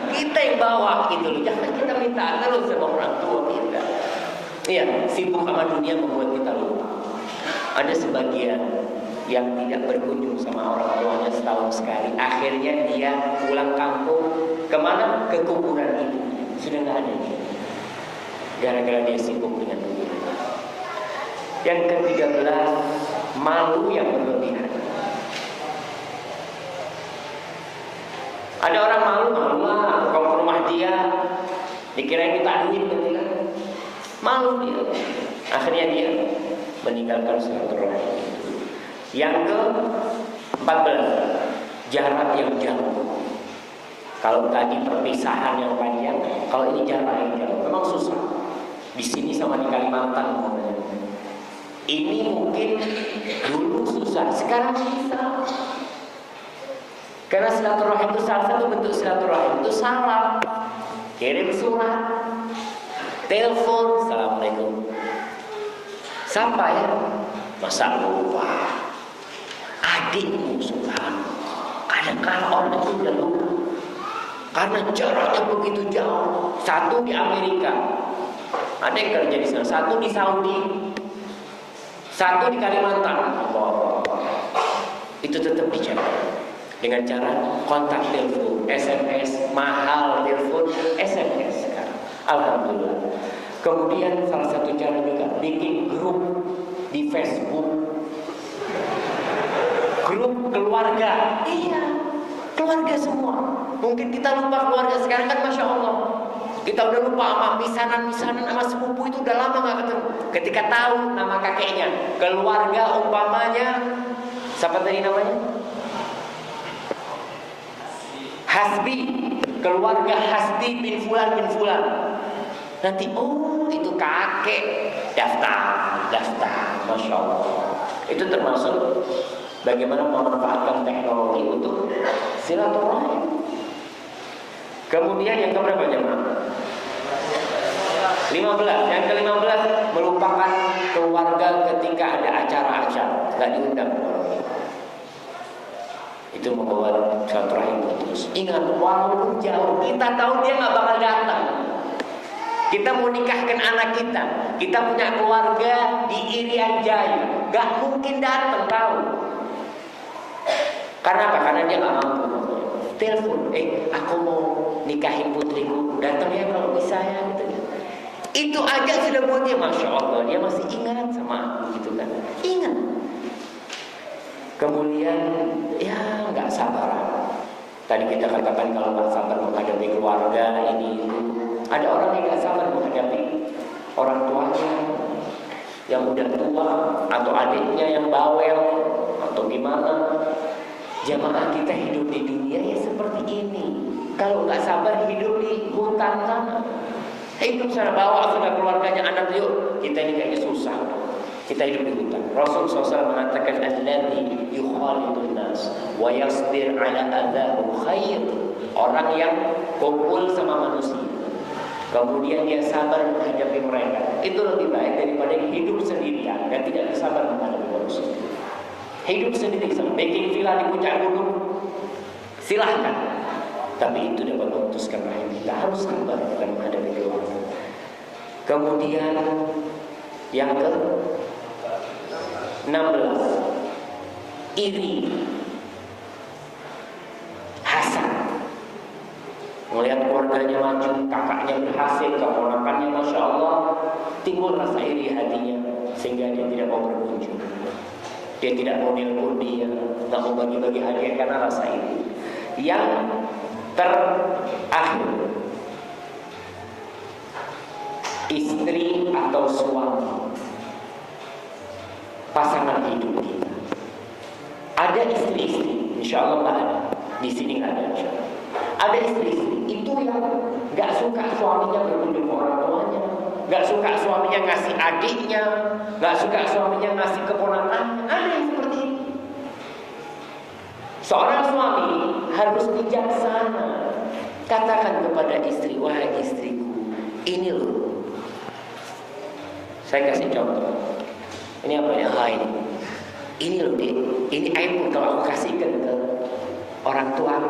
Kita yang bawa gitu loh. Jangan kita minta terus sama orang tua kita. Iya, sibuk sama dunia membuat kita lupa. Ada sebagian yang tidak berkunjung sama orang tuanya setahun sekali. Akhirnya dia pulang kampung kemana? Ke kuburan ibu. Sudah nggak ada dia. Gara-gara dia sibuk dengan dunia. Yang ke-13, malu yang berlebihan. Ada orang malu lah kalau ke rumah dia, dikirain kita duit gitu kan. Malu dia. Akhirnya dia meninggalkan silaturahim. Yang ke-14, jarak yang jauh. Kalau tadi perpisahan yang panjang, kalau ini jarak yang jauh, memang susah. Di sini sama di Kalimantan. Ini mungkin dulu susah, sekarang bisa. Karena silaturahim itu salah satu bentuk silaturahim itu salam, kirim surat, telepon, assalamualaikum. Sampai masa lupa adikmu subhanallah. Kadang-kadang orang itu udah lupa karena jaraknya begitu jauh. Satu di Amerika, ada yang kerja di sana. Satu di Saudi, satu di Kalimantan. Itu tetap dijaga. Dengan cara kontak telepon, SMS, mahal telepon, SMS sekarang. Alhamdulillah. Kemudian salah satu cara juga bikin grup di Facebook. Grup keluarga. Iya, keluarga semua. Mungkin kita lupa keluarga sekarang kan, Masya Allah. Kita udah lupa sama misanan sama sepupu itu udah lama gak ketemu. Ketika tahu nama kakeknya, keluarga umpamanya, siapa tadi namanya? Hasbi, keluarga Hasbi bin Fulan bin Fulan. Nanti oh itu kakek, daftar, Masya Allah. Itu termasuk bagaimana memanfaatkan teknologi untuk silaturahim. Kemudian yang keberapa jemaah? 15. Yang ke-15 melupakan keluarga ketika ada acara-acara, nggak diundang. Itu membuat silaturahim putus. Ingat, walaupun jauh, kita tahu dia nggak bakal datang. Kita mau nikahkan anak kita, kita punya keluarga di Irian Jaya, nggak mungkin datang, tahu? Karena apa? Karena dia nggak mampu. Telepon, aku mau nikahin putriku, datang ya kalau bisa ya, gitu ya. Itu aja sudah buat dia, Masya Allah, dia masih ingat sama aku, gitu kan? Ingat. Kemudian ya nggak sabar. Tadi kita katakan kalau nggak sabar menghadapi keluarga ini itu. Ada orang yang nggak sabar menghadapi orang tuanya yang udah tua, atau adiknya yang bawel, atau gimana. Jamaah kita hidup di dunia ya seperti ini. Kalau nggak sabar hidup di hutan sana, hidup sana, bawa sudah keluarganya, anak yuk, kita ini kayaknya susah. Kita hidup di hutan. Rasul SAW mengatakan alladzi yukhalidun nas wa yasbir ala adzahum khair. Orang yang kumpul sama manusia, kemudian dia sabar menghadapi mereka, itu lebih baik daripada hidup sendirian dan tidak sabar menghadapi manusia. Hidup sendiri, bikin villa di puncak gunung, silahkan. Tapi itu dapat memutuskan rahim. Kita harus sabar dalam menghadapi keluarga. Kemudian yang ke-16, iri, hasad. Melihat keluarganya maju, kakaknya berhasil, keponakannya Masya Allah, timbul rasa iri hatinya, sehingga dia tidak mau berkunjung. Dia tidak mau nelpon dia, tidak mau bagi-bagi hadiah karena rasa iri. Yang terakhir, istri atau suami, pasangan hidup kita. Ada istri-istri, insya Allah nggak ada. Di sini nggak ada, insya Allah. Ada istri-istri itu yang nggak suka suaminya berkunjung ke orang tuanya, nggak suka suaminya ngasih adiknya, nggak suka suaminya ngasih keponakannya. Ada yang seperti ini. Seorang suami harus bijaksana. Katakan kepada istri, wahai istriku, ini loh. Saya kasih contoh. Ini apa ya? Ini loh, Dek. Ini iPhone kalau aku kasihkan ke orang tua,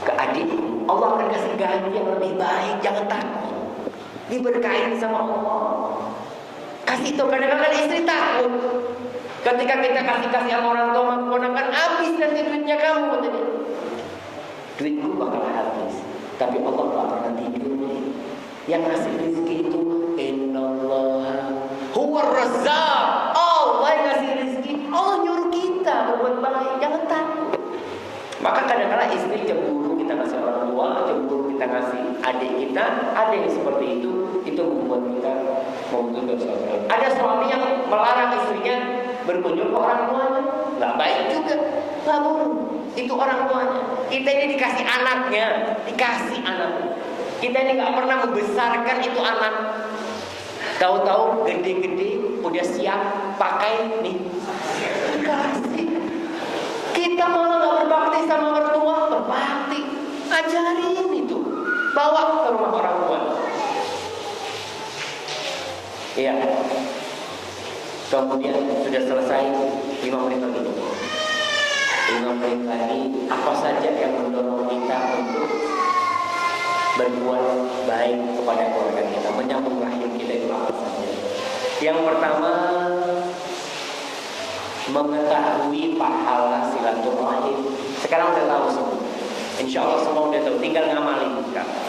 ke adik, Allah akan kasih ganti yang lebih baik. Jangan takut. Diberkahin sama Allah. Kasih itu. Kadang-kadang istri takut. Ketika kita kasih sama orang tua, keponakan, habis nanti duitnya kamu, katanya. Duitku bakal habis, tapi Allah gak pernah tidur. Yang ngasih rezeki itu innallaha huwar razzaq. Allah yang ngasih rezeki. Allah nyuruh kita berbuat baik. Jangan takut. Maka kadang-kadang istri cemburu kita ngasih orang tua, cemburu kita ngasih adik kita. Ada yang seperti itu membuat kita membutuhkan sesuatu. Ada suami yang melarang istrinya berkunjung ke orang tuanya, nggak baik juga, nggak boleh. Itu orang tuanya. Kita ini dikasih anaknya, Kita ini nggak pernah membesarkan itu anak. Tahu-tahu gede-gede, udah siap pakai nih. Dikasih. Kita malah nggak berbakti sama mertua, berbakti. Ajarin itu, bawa ke rumah orang tua. Iya. Kemudian sudah selesai 5 menit lagi. 5 menit lagi, apa saja yang mendorong kita untuk berbuat baik kepada keluarga kita, menyambung rahim kita, itu apa saja? Yang pertama, mengetahui pahala silaturahim. Sekarang udah tahu semua. Insya Allah semua udah tahu, tinggal ngamalin sekarang.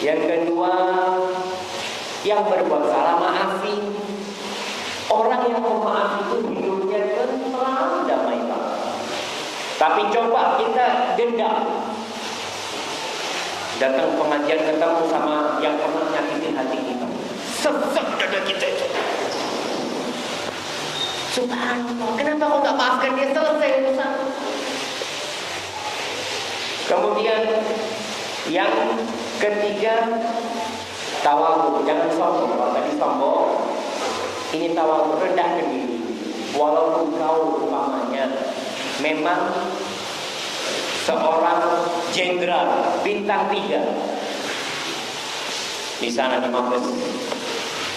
Yang kedua, yang berbuat salah maafi. Orang yang memaaf itu hidupnya tenang, damai banget. Tapi coba kita dendam, datang pengajian ketemu sama yang pernah nyakitin hati kita, sesak dada kita itu. Subhanallah, kenapa kau nggak maafkan dia, selesai urusan. Kemudian yang ketiga, tawadhu. Jangan sombong. Kalau tadi sombong, ini tawadhu, rendahkan diri. Walaupun kau umpamanya memang seorang jenderal bintang 3 di sana di Mabes,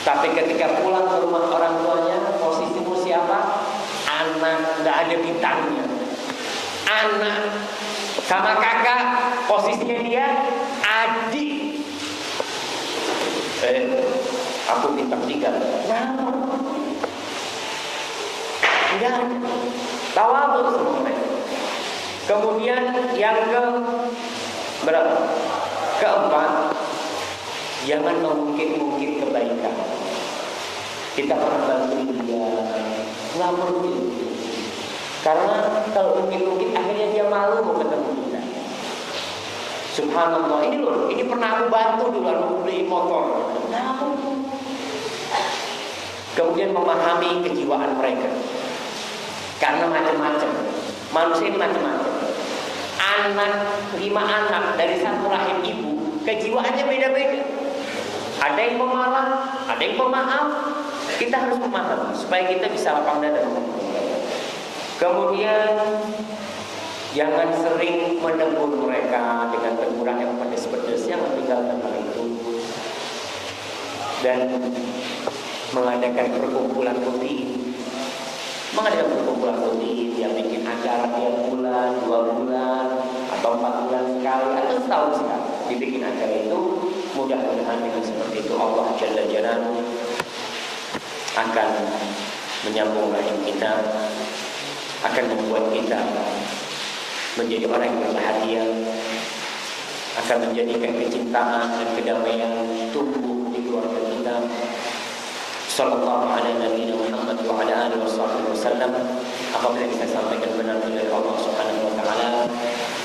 tapi ketika pulang ke rumah orang tuanya, posisimu siapa? Anak, nggak ada bintangnya. Anak sama kakak, posisinya dia adik. Aku bintang 3. Nah, enggak ada. Tawadhu semua mereka. Kemudian yang berapa? Keempat, jangan mengungkit-ungkit kebaikan. Kita pernah bantu dia, nggak mungkin. Karena kalau ungkit-ungkit akhirnya dia malu mau ketemu kita. Subhanallah, ini loh, ini pernah aku bantu dulu, aku beli motor. Nah, kemudian memahami kejiwaan mereka. Karena macam-macam, manusia ini macam-macam. 5 anak dari satu rahim ibu, kejiwaannya beda-beda. Ada yang pemalas, ada yang pemaaf. Kita harus memahami supaya kita bisa lapang dada. Kemudian jangan sering menegur mereka dengan teguran yang pedas-pedas, yang meninggalkan hal itu. Dan mengadakan perkumpulan rutin. Mengadakan perkumpulan rutin, yang bikin acara tiap bulan, 2 bulan, atau 4 bulan sekali, atau setahun sekali dibikin acara itu. Mudah-mudahan dengan seperti itu Allah Jalla Jalaluhu akan menyambung rahim kita, akan membuat kita menjadi orang yang berbahagia, akan menjadikan kecintaan dan kedamaian tumbuh di keluarga kita. Sallallahu ala nabiyina Muhammad wa ala alihi wasallam. Apabila kita sampaikan benar dari Allah Subhanahu wa taala,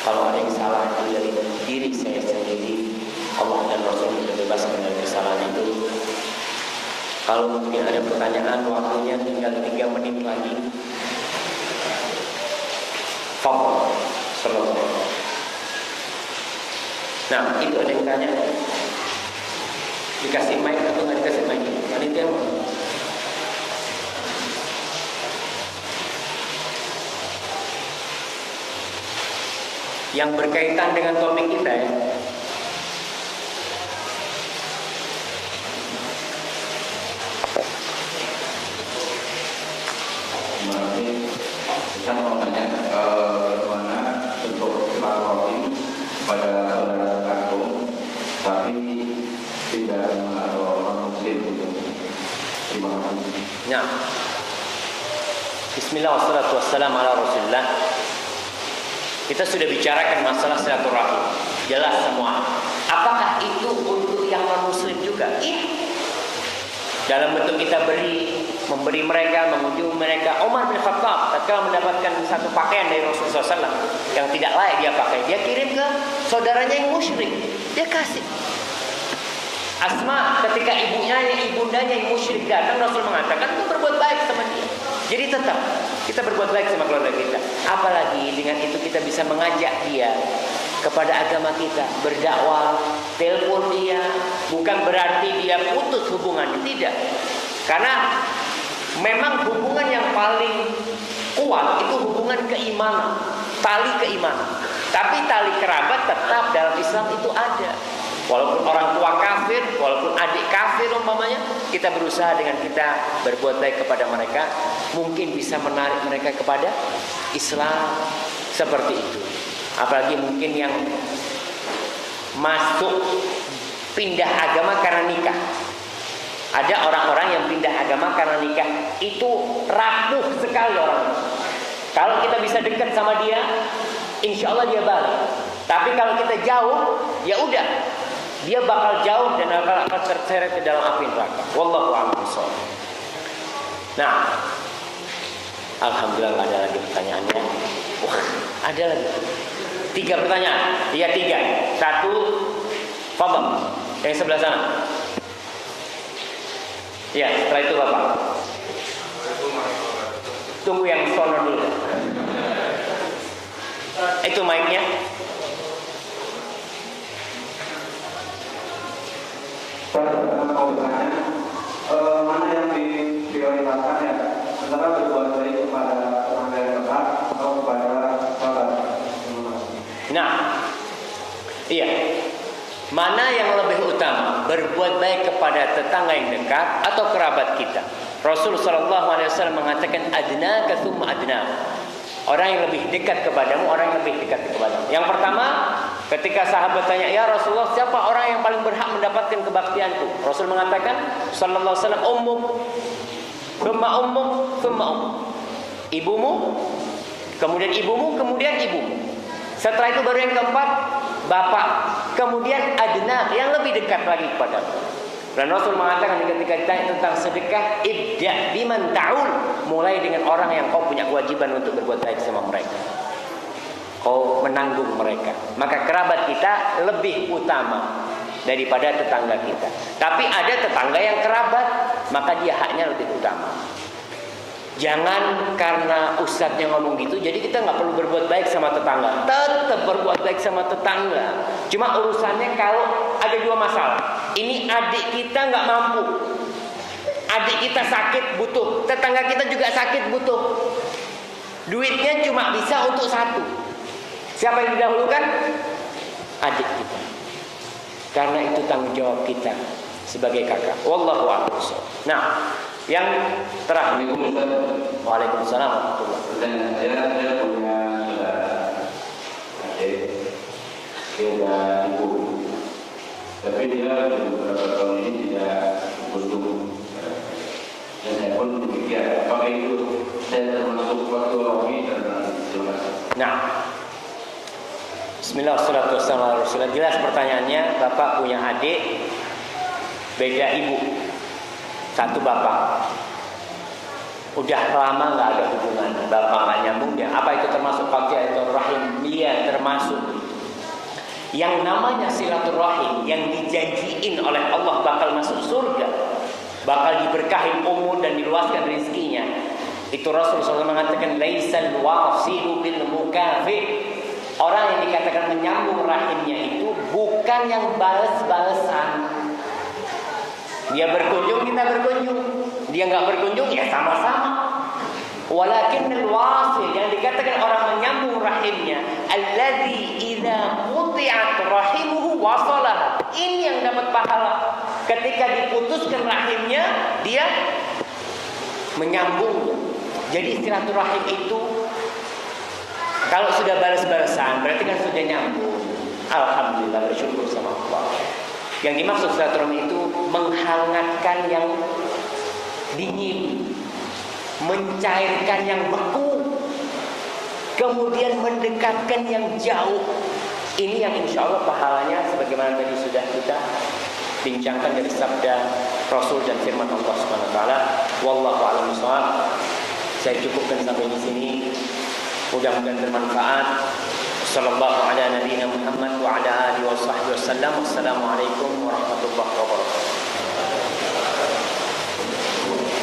kalau ada yang salah dari diri saya sendiri, Allah dan Rasul bebaskan dari kesalahan itu. Kalau mungkin ada pertanyaan, waktunya tinggal 3 menit lagi. Fadhil, sallallahu. Nah, itu ada yang tanya. Dikasih mic atau nggak dikasih mic? Panitia mau? Yang berkaitan dengan topik kita ya. Saya mau tanya bagaimana bentuk silaturahim pada saudara kandung, tapi tidak mengenal orang muslim itu. Terima kasih. Nah, Bismillah wassalatu wassalamu ala Rasulillah. Kita sudah bicarakan masalah silaturahim, jelas semua. Apakah itu untuk yang non muslim juga? Iya. Dalam bentuk kita memberi mereka, mengunjungi mereka. Umar bin Khattab tatkala mendapatkan satu pakaian dari Rasulullah SAW yang tidak layak dia pakai, dia kirim ke saudaranya yang musyrik, dia kasih. Asma ketika ibundanya yang musyrik datang, Rasul mengatakan itu berbuat baik sama dia. Jadi tetap kita berbuat baik sama keluarga kita. Apalagi dengan itu kita bisa mengajak dia kepada agama kita, berdakwah, telepon dia, bukan berarti dia putus hubungannya, tidak. Karena memang hubungan yang paling kuat itu hubungan keimanan, tali keimanan. Tapi tali kerabat tetap dalam Islam itu ada. Walaupun orang tua kafir, walaupun adik kafir umpamanya, kita berusaha dengan kita berbuat baik kepada mereka, mungkin bisa menarik mereka kepada Islam, seperti itu. Apalagi mungkin yang masuk pindah agama karena nikah. Ada orang-orang yang pindah agama karena nikah. Itu rapuh sekali orang. Kalau kita bisa dekat sama dia, insya Allah dia balik. Tapi kalau kita jauh, ya udah, dia bakal jauh dan akan terseret ke dalam api neraka. Wallahu a'lam bishawab. Nah, alhamdulillah ada lagi pertanyaannya. Wah, ada lagi. 3 pertanyaan. Iya 3. 1, fadhal. Yang sebelah sana. Ya, setelah itu Bapak. Tunggu yang sono dulu. Itu mic-nya. Mau bertanya, mana yang diprioritaskan ya? Antara berbuat baik kepada orang yang dekat atau kepada sahabat? Nah, iya. Mana yang lebih utama, berbuat baik kepada tetangga yang dekat atau kerabat kita? Rasul sallallahu alaihi wasallam mengatakan adnaka tsumma adna. Orang yang lebih dekat kepadamu, orang yang lebih dekat kepadamu. Yang pertama, ketika sahabat tanya, "Ya Rasulullah, siapa orang yang paling berhak mendapatkan kebaktianku?" Rasul mengatakan sallallahu alaihi wasallam, ummuk, tsumma ummuk, tsumma ummuk. Ibumu, kemudian ibumu, kemudian ibumu. Setelah itu baru yang keempat, bapak, kemudian adna, yang lebih dekat lagi kepadamu. Dan Rasul mengatakan ketika ditanya tentang sedekah, ibda biman ta'ul, mulai dengan orang yang kau punya kewajiban untuk berbuat baik sama mereka. Kau menanggung mereka. Maka kerabat kita lebih utama daripada tetangga kita. Tapi ada tetangga yang kerabat, maka dia haknya lebih utama. Jangan karena ustadznya ngomong gitu, jadi kita nggak perlu berbuat baik sama tetangga. Tetap berbuat baik sama tetangga. Cuma urusannya kalau ada 2 masalah. Ini adik kita nggak mampu, adik kita sakit butuh, tetangga kita juga sakit butuh. Duitnya cuma bisa untuk satu. Siapa yang didahulukan? Adik kita. Karena itu tanggung jawab kita sebagai kakak. Wallahu a'lam. Nah, yang terakhir. Waalaikumsalam warahmatullahi wabarakatuh. Saya punya saudara adik, dia ibu, tapi dia beberapa tahun ini tidak butuh. Dan saya pun berpikir, apakah itu saya termasuk waktu lagi dan terima kasih. Nah, Bismillah, wassalatu wassalamu ala Rasulillah. Jelas pertanyaannya, Bapak punya adik, beda ibu, satu bapak. Udah lama nggak ada hubungan, bapak nggak nyambung dia. Apa itu termasuk qati'atul rahim? Iya, termasuk. Yang namanya silaturahim yang dijanjiin oleh Allah bakal masuk surga, bakal diberkahin umur dan diluaskan rezekinya. Itu Rasulullah SAW mengatakan laisal wasilu bil mukafi. Orang yang dikatakan menyambung rahimnya itu bukan yang balas-balasan. Dia berkunjung, kita berkunjung. Dia nggak berkunjung, ya sama-sama. Walakinnal wasil, yang dikatakan orang menyambung rahimnya, alladzi idza quti'at rahimuhu wasalah. Ini yang dapat pahala. Ketika diputuskan rahimnya, dia menyambung. Jadi silaturahim itu kalau sudah balas-balasan berarti kan sudah nyambung. Alhamdulillah, bersyukur sama Allah. Yang dimaksud silaturahim itu menghangatkan yang dingin, mencairkan yang beku, kemudian mendekatkan yang jauh. Ini yang insya Allah pahalanya sebagaimana tadi sudah kita bincangkan dari sabda Rasul dan firman Allah Subhanahu wa taala. Wallahu a'lam bishawab. Saya cukupkan sampai di sini. Mudah-mudahan bermanfaat. Sallallahu ala nabiyyina Muhammad wa ala alihi wa sahbihi wasallam. Wassalamualaikum warahmatullahi wabarakatuh.